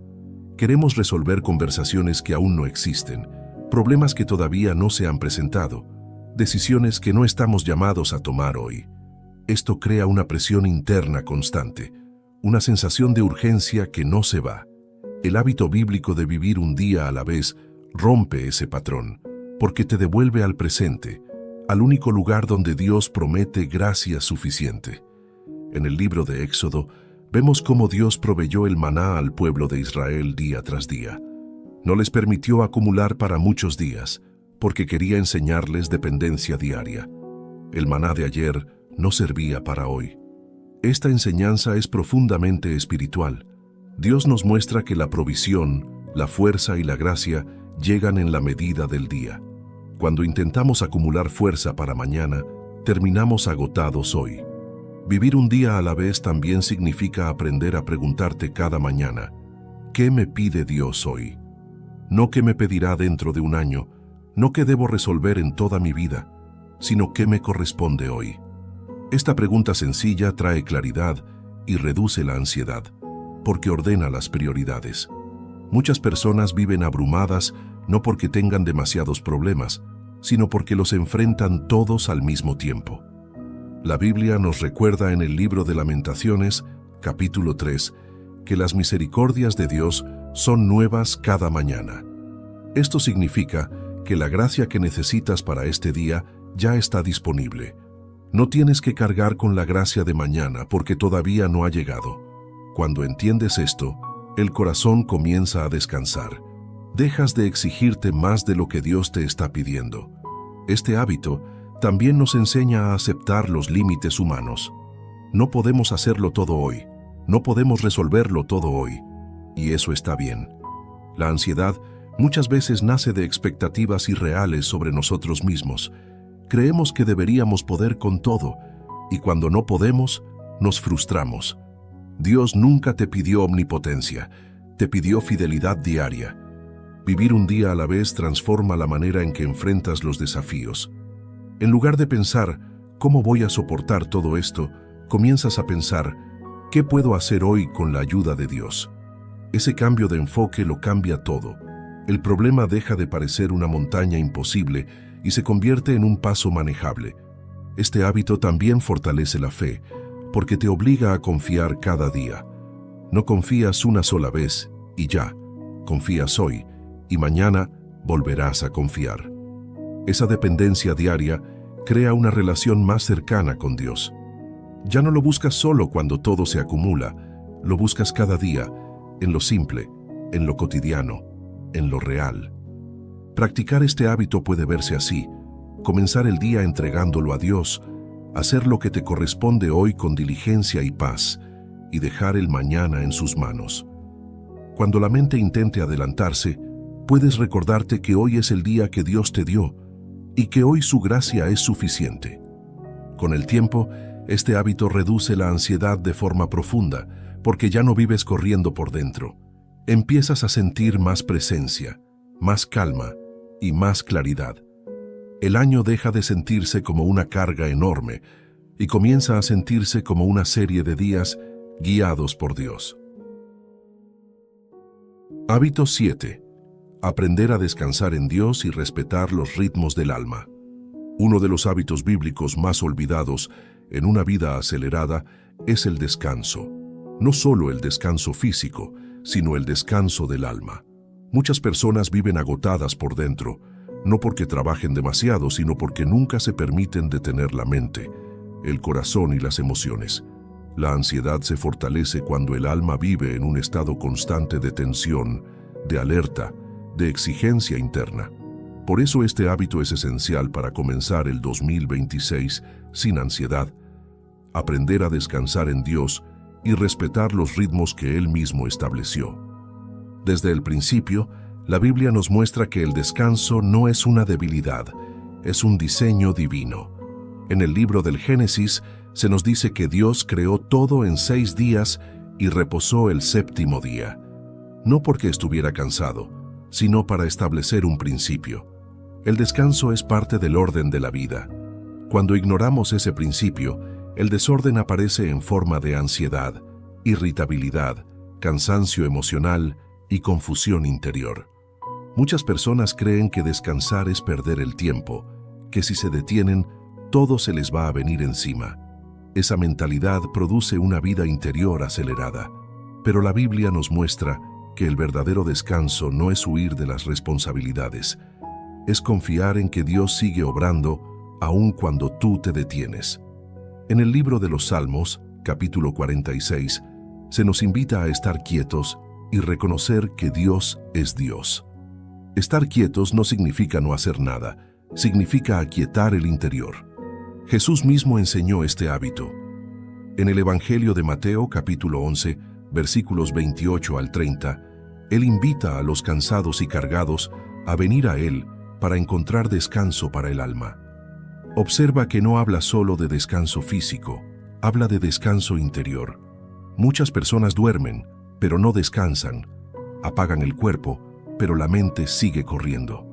Queremos resolver conversaciones que aún no existen, problemas que todavía no se han presentado, decisiones que no estamos llamados a tomar hoy. Esto crea una presión interna constante, una sensación de urgencia que no se va. El hábito bíblico de vivir un día a la vez rompe ese patrón, porque te devuelve al presente, al único lugar donde Dios promete gracia suficiente. En el libro de Éxodo, vemos cómo Dios proveyó el maná al pueblo de Israel día tras día. No les permitió acumular para muchos días, porque quería enseñarles dependencia diaria. El maná de ayer no servía para hoy. Esta enseñanza es profundamente espiritual. Dios nos muestra que la provisión, la fuerza y la gracia llegan en la medida del día. Cuando intentamos acumular fuerza para mañana, terminamos agotados hoy. Vivir un día a la vez también significa aprender a preguntarte cada mañana, ¿qué me pide Dios hoy? No qué me pedirá dentro de un año, no qué debo resolver en toda mi vida, sino qué me corresponde hoy. Esta pregunta sencilla trae claridad y reduce la ansiedad, porque ordena las prioridades. Muchas personas viven abrumadas no porque tengan demasiados problemas, sino porque los enfrentan todos al mismo tiempo. La Biblia nos recuerda en el libro de Lamentaciones, capítulo 3, que las misericordias de Dios son nuevas cada mañana. Esto significa que la gracia que necesitas para este día ya está disponible. No tienes que cargar con la gracia de mañana porque todavía no ha llegado. Cuando entiendes esto, el corazón comienza a descansar. dejas de exigirte más de lo que Dios te está pidiendo. Este hábito también nos enseña a aceptar los límites humanos. No podemos hacerlo todo hoy, no podemos resolverlo todo hoy, y eso está bien. La ansiedad muchas veces nace de expectativas irreales sobre nosotros mismos. Creemos que deberíamos poder con todo, y cuando no podemos, nos frustramos. Dios nunca te pidió omnipotencia, te pidió fidelidad diaria. Vivir un día a la vez transforma la manera en que enfrentas los desafíos. En lugar de pensar, ¿cómo voy a soportar todo esto?, comienzas a pensar, ¿qué puedo hacer hoy con la ayuda de Dios? Ese cambio de enfoque lo cambia todo. El problema deja de parecer una montaña imposible y se convierte en un paso manejable. Este hábito también fortalece la fe, porque te obliga a confiar cada día. No confías una sola vez y ya, confías hoy y mañana volverás a confiar. Esa dependencia diaria crea una relación más cercana con Dios. Ya no lo buscas solo cuando todo se acumula, lo buscas cada día, en lo simple, en lo cotidiano, en lo real. Practicar este hábito puede verse así: comenzar el día entregándolo a Dios, hacer lo que te corresponde hoy con diligencia y paz, y dejar el mañana en sus manos. Cuando la mente intente adelantarse, puedes recordarte que hoy es el día que Dios te dio, y que hoy su gracia es suficiente. Con el tiempo, este hábito reduce la ansiedad de forma profunda, porque ya no vives corriendo por dentro. Empiezas a sentir más presencia, más calma y más claridad. El año deja de sentirse como una carga enorme y comienza a sentirse como una serie de días guiados por Dios. Hábito 7. Aprender a descansar en Dios y respetar los ritmos del alma. Uno de los hábitos bíblicos más olvidados en una vida acelerada es el descanso. No solo el descanso físico, sino el descanso del alma. Muchas personas viven agotadas por dentro, no porque trabajen demasiado, sino porque nunca se permiten detener la mente, el corazón y las emociones. La ansiedad se fortalece cuando el alma vive en un estado constante de tensión, de alerta, de exigencia interna. Por eso este hábito es esencial para comenzar el 2026 sin ansiedad. Aprender a descansar en Dios y respetar los ritmos que Él mismo estableció. Desde el principio, la Biblia nos muestra que el descanso no es una debilidad, es un diseño divino. En el libro del Génesis se nos dice que Dios creó todo en 6 días y reposó el 7º día. No porque estuviera cansado, sino para establecer un principio. El descanso es parte del orden de la vida. Cuando ignoramos ese principio, el desorden aparece en forma de ansiedad, irritabilidad, cansancio emocional y confusión interior. Muchas personas creen que descansar es perder el tiempo, que si se detienen, todo se les va a venir encima. Esa mentalidad produce una vida interior acelerada. Pero la Biblia nos muestra que el verdadero descanso no es huir de las responsabilidades, es confiar en que Dios sigue obrando aun cuando tú te detienes. En el libro de los Salmos, capítulo 46, se nos invita a estar quietos y reconocer que Dios es Dios. Estar quietos no significa no hacer nada, significa aquietar el interior. Jesús mismo enseñó este hábito. En el Evangelio de Mateo, capítulo 11, versículos 28 al 30, Él invita a los cansados y cargados a venir a Él para encontrar descanso para el alma. Observa que no habla solo de descanso físico, habla de descanso interior. Muchas personas duermen, pero no descansan. Apagan el cuerpo, pero la mente sigue corriendo.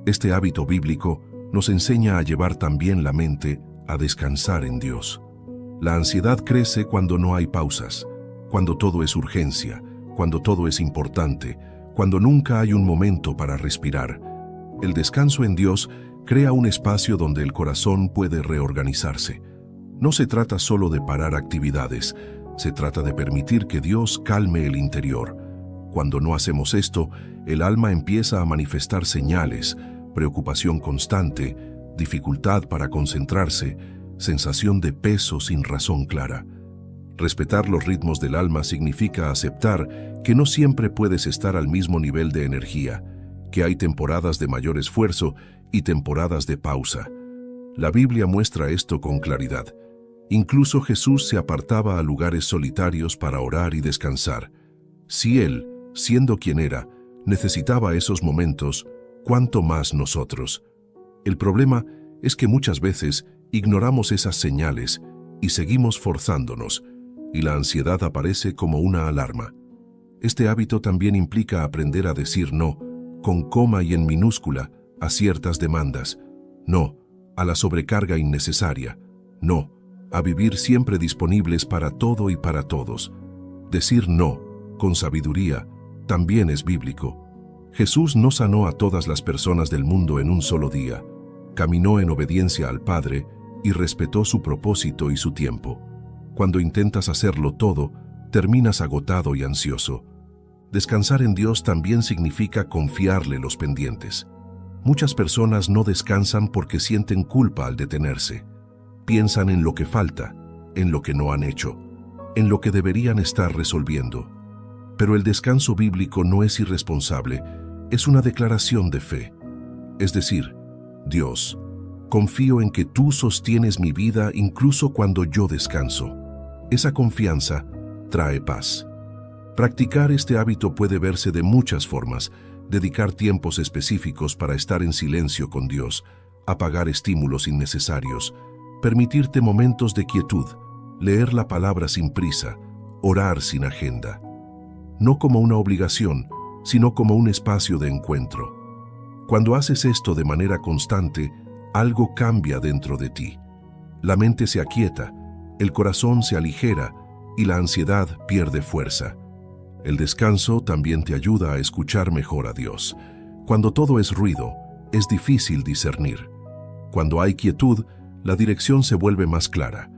Este hábito bíblico nos enseña a llevar también la mente a descansar en Dios. La ansiedad crece cuando no hay pausas, cuando todo es urgencia, cuando todo es importante, cuando nunca hay un momento para respirar. El descanso en Dios crea un espacio donde el corazón puede reorganizarse. No se trata solo de parar actividades, se trata de permitir que Dios calme el interior. Cuando no hacemos esto, el alma empieza a manifestar señales, preocupación constante, dificultad para concentrarse, sensación de peso sin razón clara. Respetar los ritmos del alma significa aceptar que no siempre puedes estar al mismo nivel de energía, que hay temporadas de mayor esfuerzo y temporadas de pausa. La Biblia muestra esto con claridad. Incluso Jesús se apartaba a lugares solitarios para orar y descansar. Si Él, siendo quien era, necesitaba esos momentos, ¿cuánto más nosotros? El problema es que muchas veces ignoramos esas señales y seguimos forzándonos, y la ansiedad aparece como una alarma. Este hábito también implica aprender a decir no, con coma y en minúscula, a ciertas demandas. No a la sobrecarga innecesaria. No a vivir siempre disponibles para todo y para todos. Decir no, con sabiduría, también es bíblico. Jesús no sanó a todas las personas del mundo en un solo día. Caminó en obediencia al Padre y respetó su propósito y su tiempo. Cuando intentas hacerlo todo, terminas agotado y ansioso. Descansar en Dios también significa confiarle los pendientes. Muchas personas no descansan porque sienten culpa al detenerse. Piensan en lo que falta, en lo que no han hecho, en lo que deberían estar resolviendo. Pero el descanso bíblico no es irresponsable, es una declaración de fe. Es decir, Dios, confío en que tú sostienes mi vida incluso cuando yo descanso. Esa confianza trae paz. Practicar este hábito puede verse de muchas formas: dedicar tiempos específicos para estar en silencio con Dios, apagar estímulos innecesarios, permitirte momentos de quietud, leer la palabra sin prisa, orar sin agenda. No como una obligación, sino como un espacio de encuentro. Cuando haces esto de manera constante, algo cambia dentro de ti. La mente se aquieta, el corazón se aligera y la ansiedad pierde fuerza. El descanso también te ayuda a escuchar mejor a Dios. Cuando todo es ruido, es difícil discernir. Cuando hay quietud, la dirección se vuelve más clara.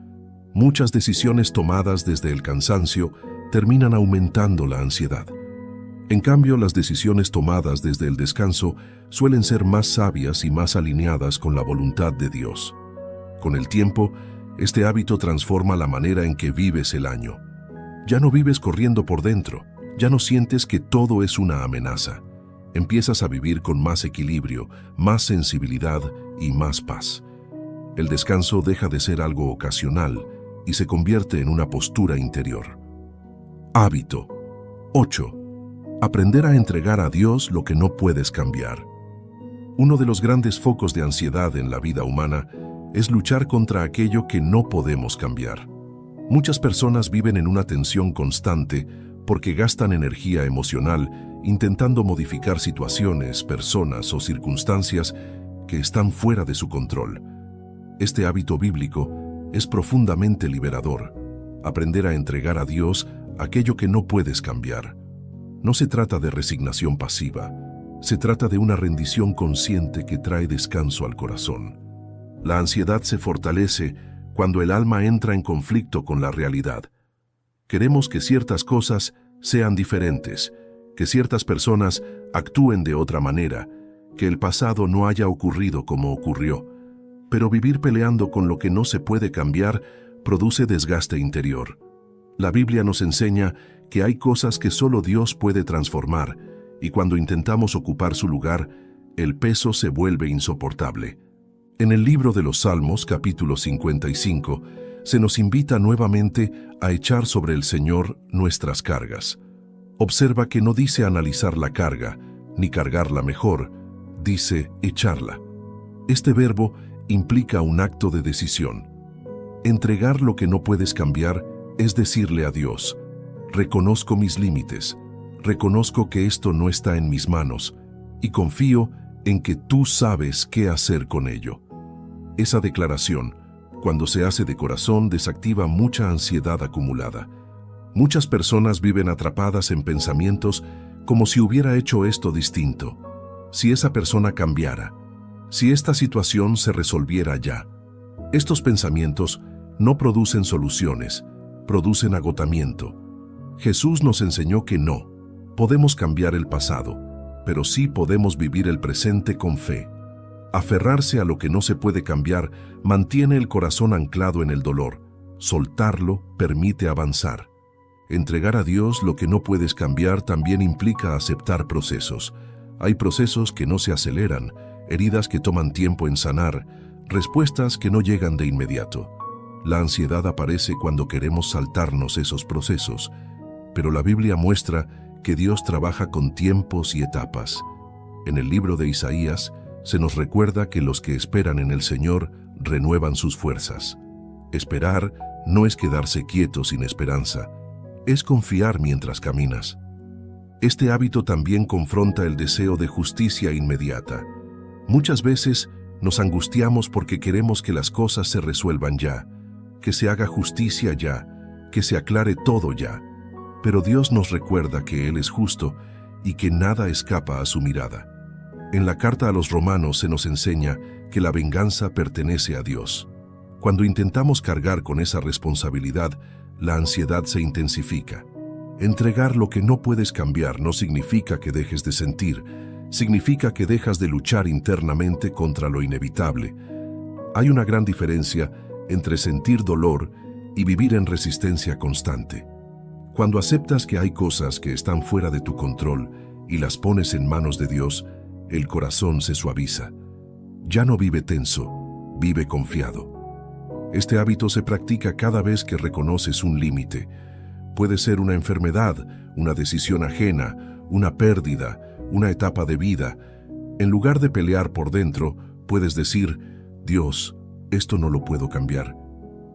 Muchas decisiones tomadas desde el cansancio terminan aumentando la ansiedad. En cambio, las decisiones tomadas desde el descanso suelen ser más sabias y más alineadas con la voluntad de Dios. Con el tiempo, este hábito transforma la manera en que vives el año. Ya no vives corriendo por dentro, ya no sientes que todo es una amenaza. Empiezas a vivir con más equilibrio, más sensibilidad y más paz. El descanso deja de ser algo ocasional y se convierte en una postura interior. Hábito 8. Aprender a entregar a Dios lo que no puedes cambiar. Uno de los grandes focos de ansiedad en la vida humana es luchar contra aquello que no podemos cambiar. Muchas personas viven en una tensión constante porque gastan energía emocional intentando modificar situaciones, personas o circunstancias que están fuera de su control. Este hábito bíblico es profundamente liberador. Aprender a entregar a Dios aquello que no puedes cambiar. No se trata de resignación pasiva, se trata de una rendición consciente que trae descanso al corazón. La ansiedad se fortalece cuando el alma entra en conflicto con la realidad. Queremos que ciertas cosas sean diferentes, que ciertas personas actúen de otra manera, que el pasado no haya ocurrido como ocurrió. Pero vivir peleando con lo que no se puede cambiar produce desgaste interior. La Biblia nos enseña que hay cosas que solo Dios puede transformar, y cuando intentamos ocupar su lugar, el peso se vuelve insoportable. En el libro de los Salmos, capítulo 55, se nos invita nuevamente a echar sobre el Señor nuestras cargas. Observa que no dice analizar la carga, ni cargarla mejor, dice echarla. Este verbo implica un acto de decisión. Entregar lo que no puedes cambiar es decirle a Dios: reconozco mis límites, reconozco que esto no está en mis manos y confío en que tú sabes qué hacer con ello. Esa declaración, cuando se hace de corazón, desactiva mucha ansiedad acumulada. Muchas personas viven atrapadas en pensamientos como si hubiera hecho esto distinto, si esa persona cambiara, si esta situación se resolviera ya. Estos pensamientos no producen soluciones, producen agotamiento. Jesús nos enseñó que no podemos cambiar el pasado, pero sí podemos vivir el presente con fe. Aferrarse a lo que no se puede cambiar mantiene el corazón anclado en el dolor. Soltarlo permite avanzar. Entregar a Dios lo que no puedes cambiar también implica aceptar procesos. Hay procesos que no se aceleran, heridas que toman tiempo en sanar, respuestas que no llegan de inmediato. La ansiedad aparece cuando queremos saltarnos esos procesos, pero la Biblia muestra que Dios trabaja con tiempos y etapas. En el libro de Isaías se nos recuerda que los que esperan en el Señor renuevan sus fuerzas. Esperar no es quedarse quieto sin esperanza, es confiar mientras caminas. Este hábito también confronta el deseo de justicia inmediata. Muchas veces nos angustiamos porque queremos que las cosas se resuelvan ya, que se haga justicia ya, que se aclare todo ya. Pero Dios nos recuerda que Él es justo y que nada escapa a su mirada. En la carta a los Romanos se nos enseña que la venganza pertenece a Dios. Cuando intentamos cargar con esa responsabilidad, la ansiedad se intensifica. Entregar lo que no puedes cambiar no significa que dejes de sentir, significa que dejas de luchar internamente contra lo inevitable. Hay una gran diferencia entre sentir dolor y vivir en resistencia constante. Cuando aceptas que hay cosas que están fuera de tu control y las pones en manos de Dios, el corazón se suaviza. Ya no vive tenso, vive confiado. Este hábito se practica cada vez que reconoces un límite. Puede ser una enfermedad, una decisión ajena, una pérdida, una etapa de vida. En lugar de pelear por dentro, puedes decir: Dios, esto no lo puedo cambiar,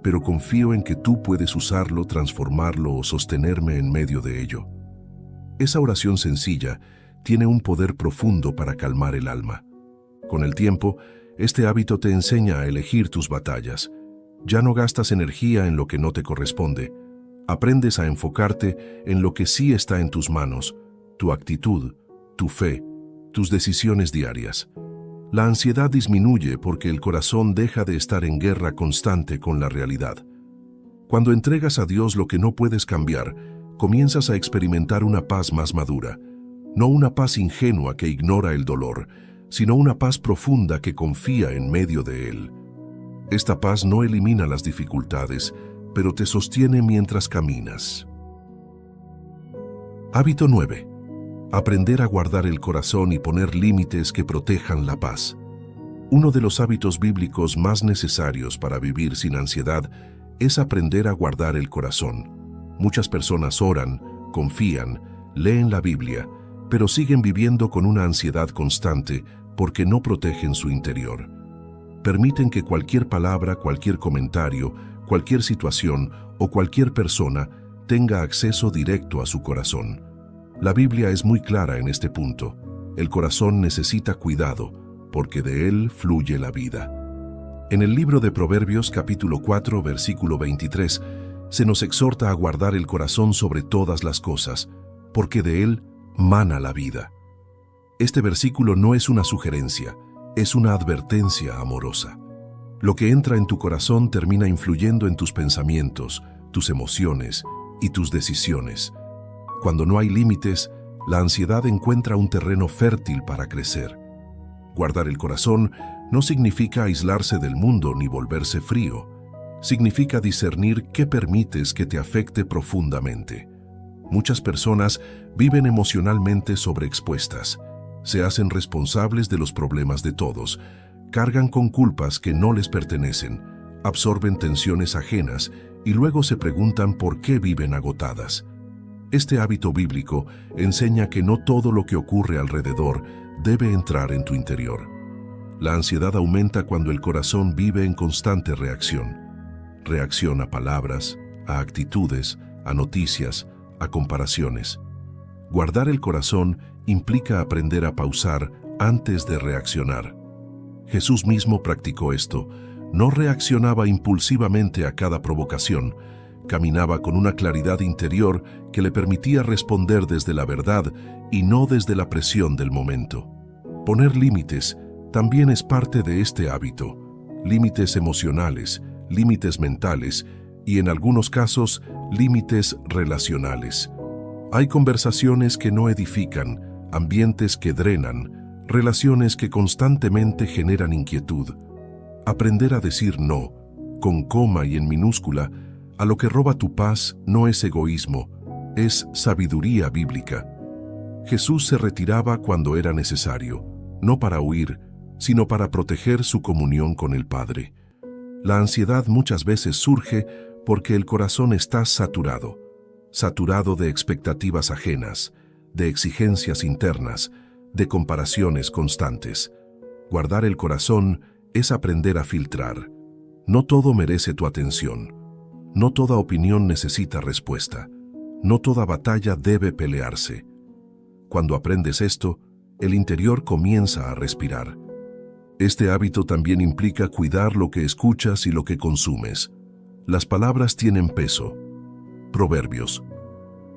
pero confío en que tú puedes usarlo, transformarlo o sostenerme en medio de ello. Esa oración sencilla tiene un poder profundo para calmar el alma. Con el tiempo, este hábito te enseña a elegir tus batallas. Ya no gastas energía en lo que no te corresponde. Aprendes a enfocarte en lo que sí está en tus manos, tu actitud, tu fe, tus decisiones diarias. La ansiedad disminuye porque el corazón deja de estar en guerra constante con la realidad. Cuando entregas a Dios lo que no puedes cambiar, comienzas a experimentar una paz más madura. No una paz ingenua que ignora el dolor, sino una paz profunda que confía en medio de él. Esta paz no elimina las dificultades, pero te sostiene mientras caminas. Hábito 9. Aprender a guardar el corazón y poner límites que protejan la paz. Uno de los hábitos bíblicos más necesarios para vivir sin ansiedad es aprender a guardar el corazón. Muchas personas oran, confían, leen la Biblia, pero siguen viviendo con una ansiedad constante porque no protegen su interior. Permiten que cualquier palabra, cualquier comentario, cualquier situación o cualquier persona tenga acceso directo a su corazón. La Biblia es muy clara en este punto. El corazón necesita cuidado, porque de él fluye la vida. En el libro de Proverbios capítulo 4, versículo 23, se nos exhorta a guardar el corazón sobre todas las cosas, porque de él mana la vida. Este versículo no es una sugerencia, es una advertencia amorosa. Lo que entra en tu corazón termina influyendo en tus pensamientos, tus emociones y tus decisiones. Cuando no hay límites, la ansiedad encuentra un terreno fértil para crecer. Guardar el corazón no significa aislarse del mundo ni volverse frío. Significa discernir qué permites que te afecte profundamente. Muchas personas viven emocionalmente sobreexpuestas. Se hacen responsables de los problemas de todos, cargan con culpas que no les pertenecen, absorben tensiones ajenas y luego se preguntan por qué viven agotadas. Este hábito bíblico enseña que no todo lo que ocurre alrededor debe entrar en tu interior. La ansiedad aumenta cuando el corazón vive en constante reacción. Reacción a palabras, a actitudes, a noticias, a comparaciones. Guardar el corazón implica aprender a pausar antes de reaccionar. Jesús mismo practicó esto. No reaccionaba impulsivamente a cada provocación. Caminaba con una claridad interior que le permitía responder desde la verdad y no desde la presión del momento. Poner límites también es parte de este hábito. Límites emocionales, límites mentales y, en algunos casos, límites relacionales. Hay conversaciones que no edifican, ambientes que drenan, relaciones que constantemente generan inquietud. Aprender a decir no, con coma y en minúscula, a lo que roba tu paz no es egoísmo, es sabiduría bíblica. Jesús se retiraba cuando era necesario, no para huir, sino para proteger su comunión con el Padre. La ansiedad muchas veces surge porque el corazón está saturado de expectativas ajenas, de exigencias internas, de comparaciones constantes. Guardar el corazón es aprender a filtrar. No todo merece tu atención. No toda opinión necesita respuesta. No toda batalla debe pelearse. Cuando aprendes esto, el interior comienza a respirar. Este hábito también implica cuidar lo que escuchas y lo que consumes. Las palabras tienen peso. Proverbios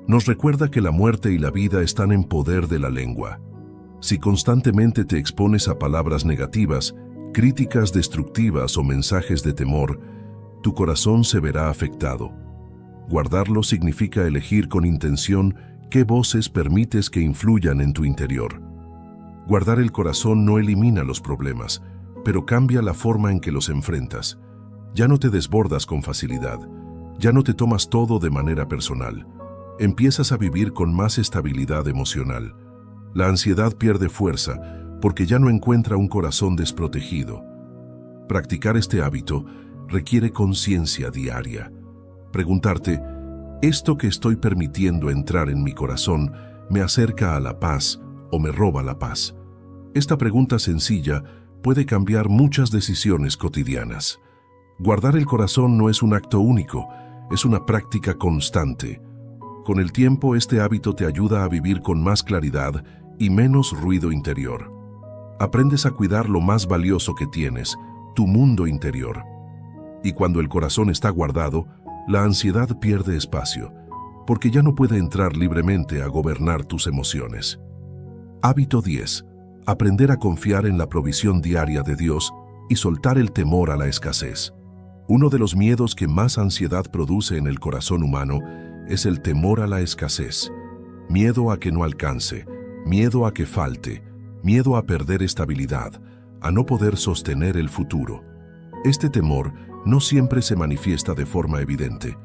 nos recuerda que la muerte y la vida están en poder de la lengua. Si constantemente te expones a palabras negativas, críticas destructivas o mensajes de temor, tu corazón se verá afectado. Guardarlo significa elegir con intención qué voces permites que influyan en tu interior. Guardar el corazón no elimina los problemas, pero cambia la forma en que los enfrentas. Ya no te desbordas con facilidad, ya no te tomas todo de manera personal. Empiezas a vivir con más estabilidad emocional. La ansiedad pierde fuerza porque ya no encuentra un corazón desprotegido. Practicar este hábito requiere conciencia diaria. Preguntarte, ¿esto que estoy permitiendo entrar en mi corazón me acerca a la paz o me roba la paz? Esta pregunta sencilla puede cambiar muchas decisiones cotidianas. Guardar el corazón no es un acto único, es una práctica constante. Con el tiempo, este hábito te ayuda a vivir con más claridad y menos ruido interior. Aprendes a cuidar lo más valioso que tienes, tu mundo interior. Y cuando el corazón está guardado, la ansiedad pierde espacio, porque ya no puede entrar libremente a gobernar tus emociones. Hábito 10. Aprender a confiar en la provisión diaria de Dios y soltar el temor a la escasez. Uno de los miedos que más ansiedad produce en el corazón humano es el temor a la escasez. Miedo a que no alcance, miedo a que falte, miedo a perder estabilidad, a no poder sostener el futuro. Este temor no siempre se manifiesta de forma evidente.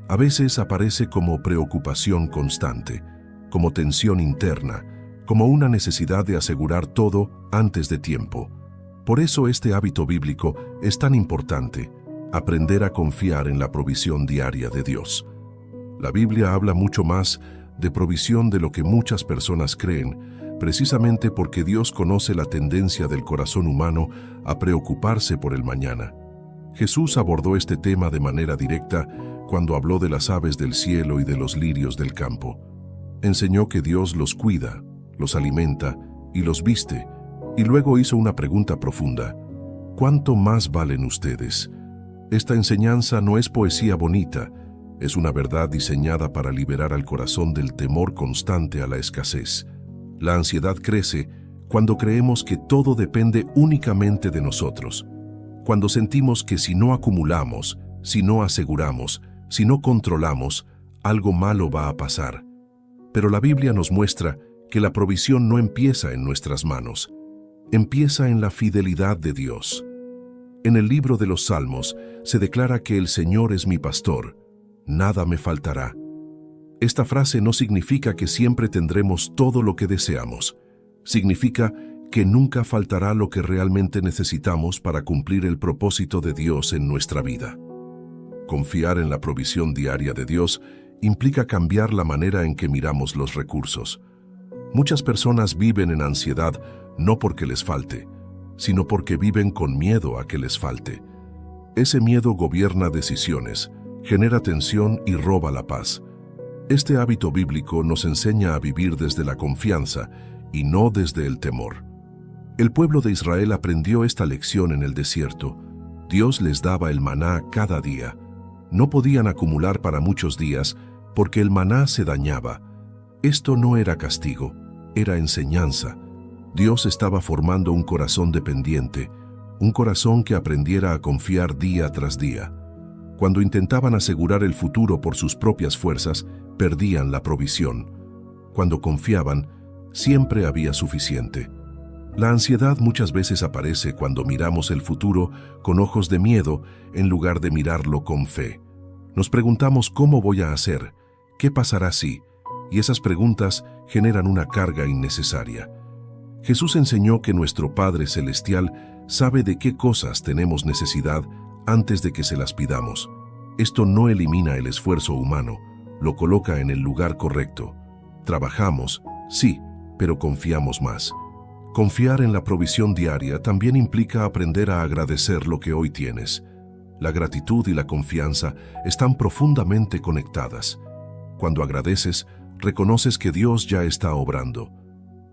A veces aparece como preocupación constante, como tensión interna, como una necesidad de asegurar todo antes de tiempo. Por eso este hábito bíblico es tan importante, aprender a confiar en la provisión diaria de Dios. La Biblia habla mucho más de provisión de lo que muchas personas creen, precisamente porque Dios conoce la tendencia del corazón humano a preocuparse por el mañana. Jesús abordó este tema de manera directa cuando habló de las aves del cielo y de los lirios del campo. Enseñó que Dios los cuida, los alimenta y los viste, y luego hizo una pregunta profunda: ¿cuánto más valen ustedes? Esta enseñanza no es poesía bonita, es una verdad diseñada para liberar al corazón del temor constante a la escasez. La ansiedad crece cuando creemos que todo depende únicamente de nosotros, cuando sentimos que si no acumulamos, si no aseguramos, si no controlamos, algo malo va a pasar. Pero la Biblia nos muestra que la provisión no empieza en nuestras manos, empieza en la fidelidad de Dios. En el libro de los Salmos se declara que el Señor es mi pastor, nada me faltará. Esta frase no significa que siempre tendremos todo lo que deseamos. Significa que nunca faltará lo que realmente necesitamos para cumplir el propósito de Dios en nuestra vida. Confiar en la provisión diaria de Dios implica cambiar la manera en que miramos los recursos. Muchas personas viven en ansiedad no porque les falte, sino porque viven con miedo a que les falte. Ese miedo gobierna decisiones, genera tensión y roba la paz. Este hábito bíblico nos enseña a vivir desde la confianza y no desde el temor. El pueblo de Israel aprendió esta lección en el desierto. Dios les daba el maná cada día. No podían acumular para muchos días porque el maná se dañaba. Esto no era castigo, era enseñanza. Dios estaba formando un corazón dependiente, un corazón que aprendiera a confiar día tras día. Cuando intentaban asegurar el futuro por sus propias fuerzas, perdían la provisión. Cuando confiaban, siempre había suficiente. La ansiedad muchas veces aparece cuando miramos el futuro con ojos de miedo en lugar de mirarlo con fe. Nos preguntamos cómo voy a hacer, qué pasará si, y esas preguntas generan una carga innecesaria. Jesús enseñó que nuestro Padre Celestial sabe de qué cosas tenemos necesidad antes de que se las pidamos. Esto no elimina el esfuerzo humano, lo coloca en el lugar correcto. Trabajamos, sí, pero confiamos más. Confiar en la provisión diaria también implica aprender a agradecer lo que hoy tienes. La gratitud y la confianza están profundamente conectadas. Cuando agradeces, reconoces que Dios ya está obrando.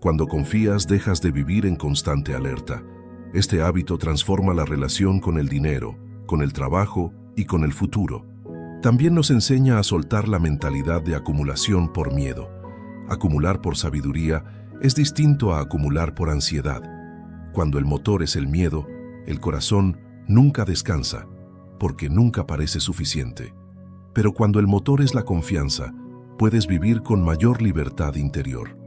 Cuando confías, dejas de vivir en constante alerta. Este hábito transforma la relación con el dinero, con el trabajo y con el futuro. También nos enseña a soltar la mentalidad de acumulación por miedo. Acumular por sabiduría es distinto a acumular por ansiedad. Cuando el motor es el miedo, el corazón nunca descansa, porque nunca parece suficiente. Pero cuando el motor es la confianza, puedes vivir con mayor libertad interior.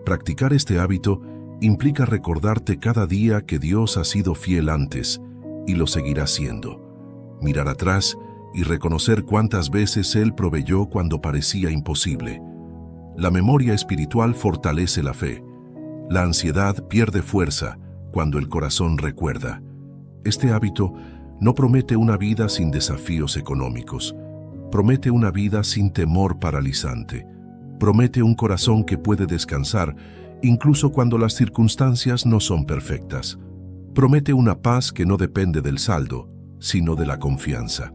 Practicar este hábito implica recordarte cada día que Dios ha sido fiel antes y lo seguirá siendo. Mirar atrás y reconocer cuántas veces Él proveyó cuando parecía imposible. La memoria espiritual fortalece la fe. La ansiedad pierde fuerza cuando el corazón recuerda. Este hábito no promete una vida sin desafíos económicos. Promete una vida sin temor paralizante. Promete un corazón que puede descansar incluso cuando las circunstancias no son perfectas. Promete una paz que no depende del saldo, sino de la confianza.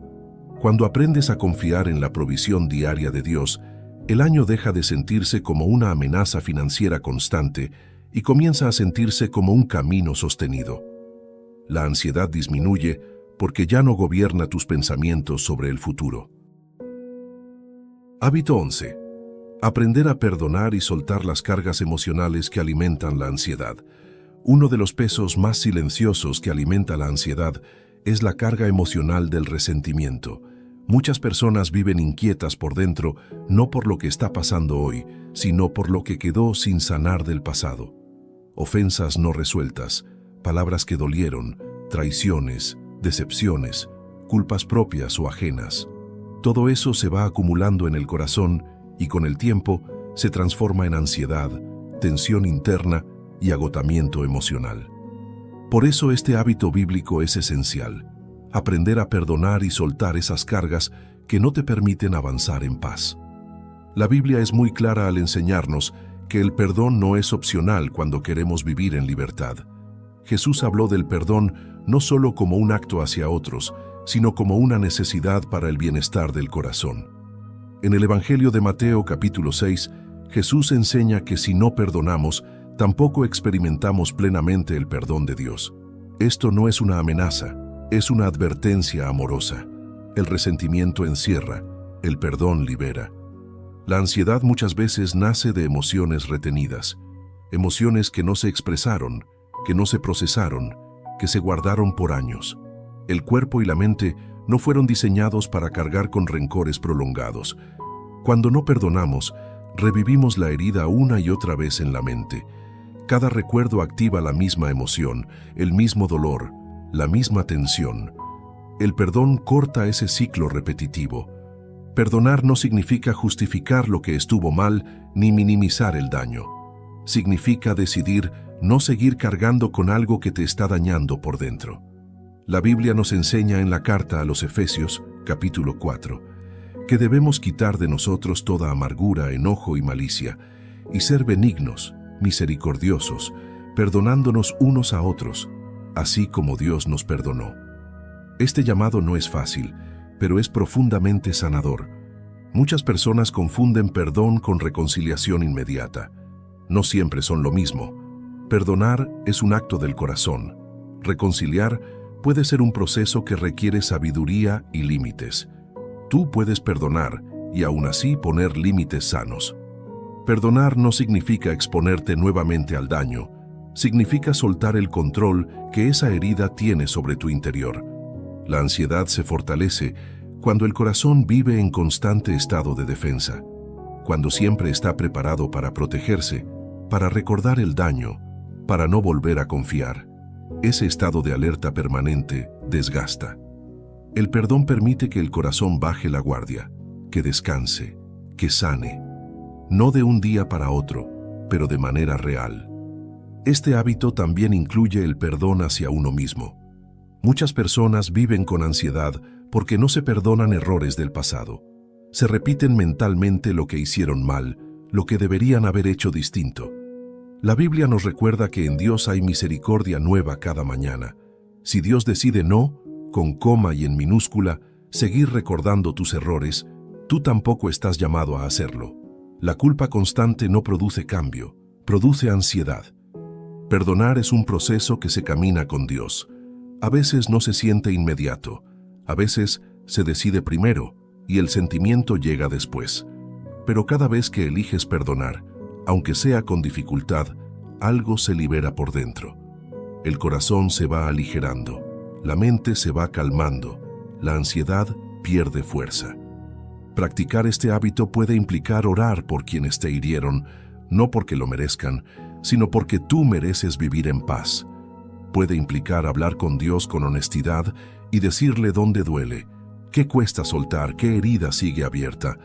Cuando aprendes a confiar en la provisión diaria de Dios, el año deja de sentirse como una amenaza financiera constante y comienza a sentirse como un camino sostenido. La ansiedad disminuye porque ya no gobierna tus pensamientos sobre el futuro. Hábito 11. Aprender a perdonar y soltar las cargas emocionales que alimentan la ansiedad. Uno de los pesos más silenciosos que alimenta la ansiedad es la carga emocional del resentimiento. Muchas personas viven inquietas por dentro, no por lo que está pasando hoy, sino por lo que quedó sin sanar del pasado. Ofensas no resueltas, palabras que dolieron, traiciones, decepciones, culpas propias o ajenas. Todo eso se va acumulando en el corazón y con el tiempo se transforma en ansiedad, tensión interna y agotamiento emocional. Por eso este hábito bíblico es esencial. Aprender a perdonar y soltar esas cargas que no te permiten avanzar en paz. La Biblia es muy clara al enseñarnos que el perdón no es opcional cuando queremos vivir en libertad. Jesús habló del perdón no solo como un acto hacia otros, sino como una necesidad para el bienestar del corazón. En el Evangelio de Mateo capítulo 6, Jesús enseña que si no perdonamos, tampoco experimentamos plenamente el perdón de Dios. Esto no es una amenaza, es una advertencia amorosa. El resentimiento encierra, el perdón libera. La ansiedad muchas veces nace de emociones retenidas, emociones que no se expresaron, que no se procesaron, que se guardaron por años. El cuerpo y la mente no fueron diseñados para cargar con rencores prolongados. Cuando no perdonamos, revivimos la herida una y otra vez en la mente. Cada recuerdo activa la misma emoción, el mismo dolor, la misma tensión. El perdón corta ese ciclo repetitivo. Perdonar no significa justificar lo que estuvo mal ni minimizar el daño. Significa decidir no seguir cargando con algo que te está dañando por dentro. La Biblia nos enseña en la carta a los Efesios, capítulo 4, que debemos quitar de nosotros toda amargura, enojo y malicia, y ser benignos, misericordiosos, perdonándonos unos a otros, así como Dios nos perdonó. Este llamado no es fácil, pero es profundamente sanador. Muchas personas confunden perdón con reconciliación inmediata. No siempre son lo mismo. Perdonar es un acto del corazón. Reconciliar puede ser un proceso que requiere sabiduría y límites. Tú puedes perdonar y aún así poner límites sanos. Perdonar no significa exponerte nuevamente al daño. Significa soltar el control que esa herida tiene sobre tu interior. La ansiedad se fortalece cuando el corazón vive en constante estado de defensa, cuando siempre está preparado para protegerse, para recordar el daño, para no volver a confiar. Ese estado de alerta permanente desgasta. El perdón permite que el corazón baje la guardia, que descanse, que sane. no de un día para otro, pero de manera real. Este hábito también incluye el perdón hacia uno mismo. Muchas personas viven con ansiedad porque no se perdonan errores del pasado. Se repiten mentalmente lo que hicieron mal, lo que deberían haber hecho distinto. La Biblia nos recuerda que en Dios hay misericordia nueva cada mañana. Si Dios decide no, con coma y en minúscula, seguir recordando tus errores, tú tampoco estás llamado a hacerlo. La culpa constante no produce cambio, produce ansiedad. Perdonar es un proceso que se camina con Dios. A veces no se siente inmediato, a veces se decide primero y el sentimiento llega después. Pero cada vez que eliges perdonar, aunque sea con dificultad, algo se libera por dentro. El corazón se va aligerando, la mente se va calmando, la ansiedad pierde fuerza. Practicar este hábito puede implicar orar por quienes te hirieron, no porque lo merezcan, sino porque tú mereces vivir en paz. Puede implicar hablar con Dios con honestidad y decirle dónde duele, qué cuesta soltar, qué herida sigue abierta.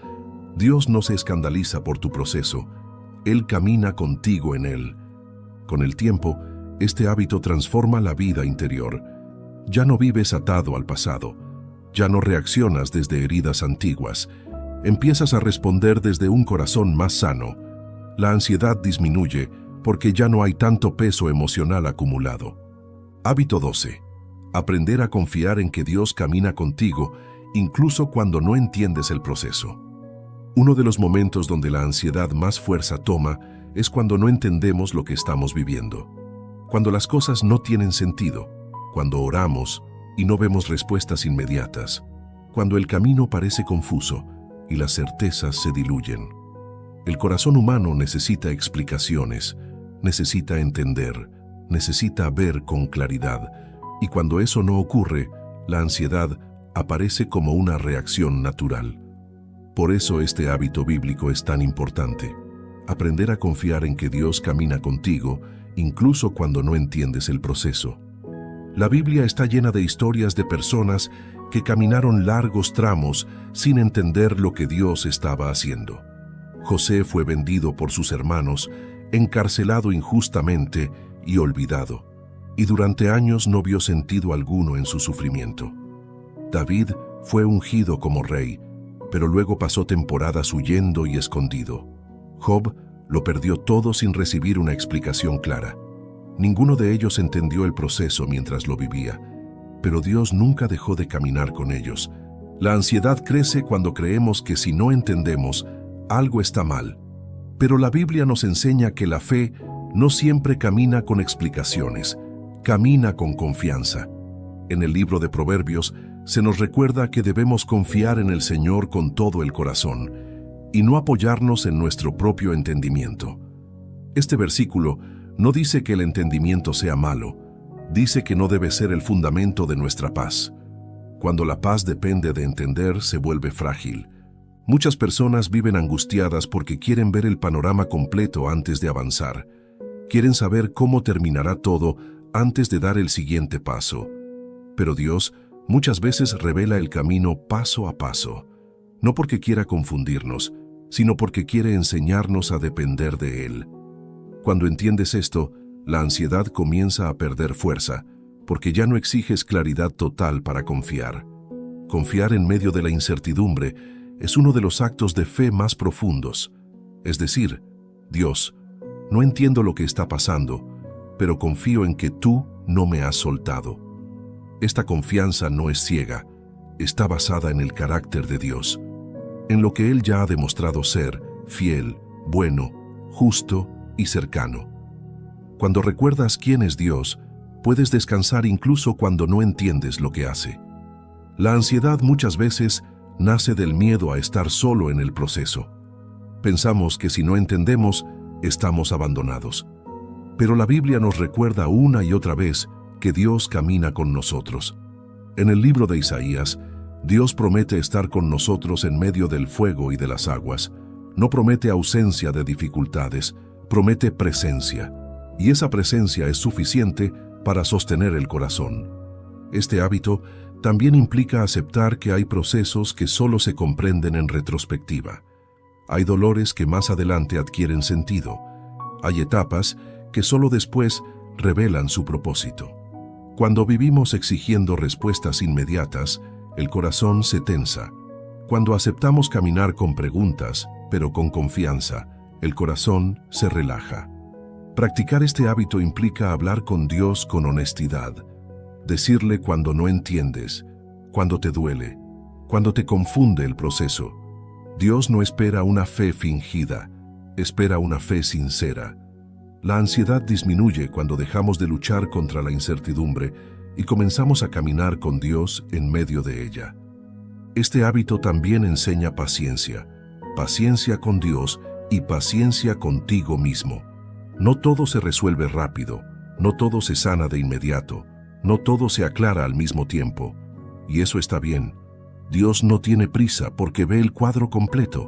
Dios no se escandaliza por tu proceso, Él camina contigo en él. Con el tiempo, este hábito transforma la vida interior. Ya no vives atado al pasado, ya no reaccionas desde heridas antiguas, empiezas a responder desde un corazón más sano. La ansiedad disminuye porque ya no hay tanto peso emocional acumulado. Hábito 12. Aprender a confiar en que Dios camina contigo, incluso cuando no entiendes el proceso. Uno de los momentos donde la ansiedad más fuerza toma es cuando no entendemos lo que estamos viviendo. Cuando las cosas no tienen sentido, cuando oramos y no vemos respuestas inmediatas, cuando el camino parece confuso y las certezas se diluyen. El corazón humano necesita explicaciones, necesita entender, necesita ver con claridad, y cuando eso no ocurre, la ansiedad aparece como una reacción natural. Por eso este hábito bíblico es tan importante. Aprender a confiar en que Dios camina contigo, incluso cuando no entiendes el proceso. La Biblia está llena de historias de personas que caminaron largos tramos sin entender lo que Dios estaba haciendo. José fue vendido por sus hermanos, encarcelado injustamente y olvidado, y durante años no vio sentido alguno en su sufrimiento. David fue ungido como rey, pero luego pasó temporadas huyendo y escondido. Job lo perdió todo sin recibir una explicación clara. Ninguno de ellos entendió el proceso mientras lo vivía, pero Dios nunca dejó de caminar con ellos. La ansiedad crece cuando creemos que si no entendemos, algo está mal. Pero la Biblia nos enseña que la fe no siempre camina con explicaciones, camina con confianza. En el libro de Proverbios se nos recuerda que debemos confiar en el Señor con todo el corazón y no apoyarnos en nuestro propio entendimiento. Este versículo no dice que el entendimiento sea malo, dice que no debe ser el fundamento de nuestra paz. Cuando la paz depende de entender, se vuelve frágil. Muchas personas viven angustiadas porque quieren ver el panorama completo antes de avanzar. Quieren saber cómo terminará todo antes de dar el siguiente paso. Pero Dios muchas veces revela el camino paso a paso, no porque quiera confundirnos, sino porque quiere enseñarnos a depender de Él. Cuando entiendes esto, la ansiedad comienza a perder fuerza, porque ya no exiges claridad total para confiar. Confiar en medio de la incertidumbre es uno de los actos de fe más profundos. Es decir, Dios, no entiendo lo que está pasando, pero confío en que tú no me has soltado. Esta confianza no es ciega, está basada en el carácter de Dios, en lo que Él ya ha demostrado ser fiel, bueno, justo y cercano. Cuando recuerdas quién es Dios, puedes descansar incluso cuando no entiendes lo que hace. La ansiedad muchas veces nace del miedo a estar solo en el proceso. Pensamos que si no entendemos, estamos abandonados. Pero la Biblia nos recuerda una y otra vez que Dios camina con nosotros. En el libro de Isaías, Dios promete estar con nosotros en medio del fuego y de las aguas. No promete ausencia de dificultades, promete presencia. Y esa presencia es suficiente para sostener el corazón. Este hábito también implica aceptar que hay procesos que solo se comprenden en retrospectiva. Hay dolores que más adelante adquieren sentido. Hay etapas que solo después revelan su propósito. Cuando vivimos exigiendo respuestas inmediatas, el corazón se tensa. Cuando aceptamos caminar con preguntas, pero con confianza, el corazón se relaja. Practicar este hábito implica hablar con Dios con honestidad, decirle cuando no entiendes, cuando te duele, cuando te confunde el proceso. Dios no espera una fe fingida, espera una fe sincera. La ansiedad disminuye cuando dejamos de luchar contra la incertidumbre y comenzamos a caminar con Dios en medio de ella. Este hábito también enseña paciencia, paciencia con Dios y paciencia contigo mismo. No todo se resuelve rápido, no todo se sana de inmediato, no todo se aclara al mismo tiempo. Y eso está bien. Dios no tiene prisa porque ve el cuadro completo.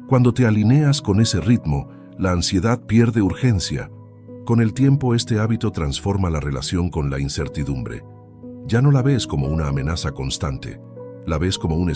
Cuando te alineas con ese ritmo, la ansiedad pierde urgencia. Con el tiempo, este hábito transforma la relación con la incertidumbre. Ya no la ves como una amenaza constante, la ves como un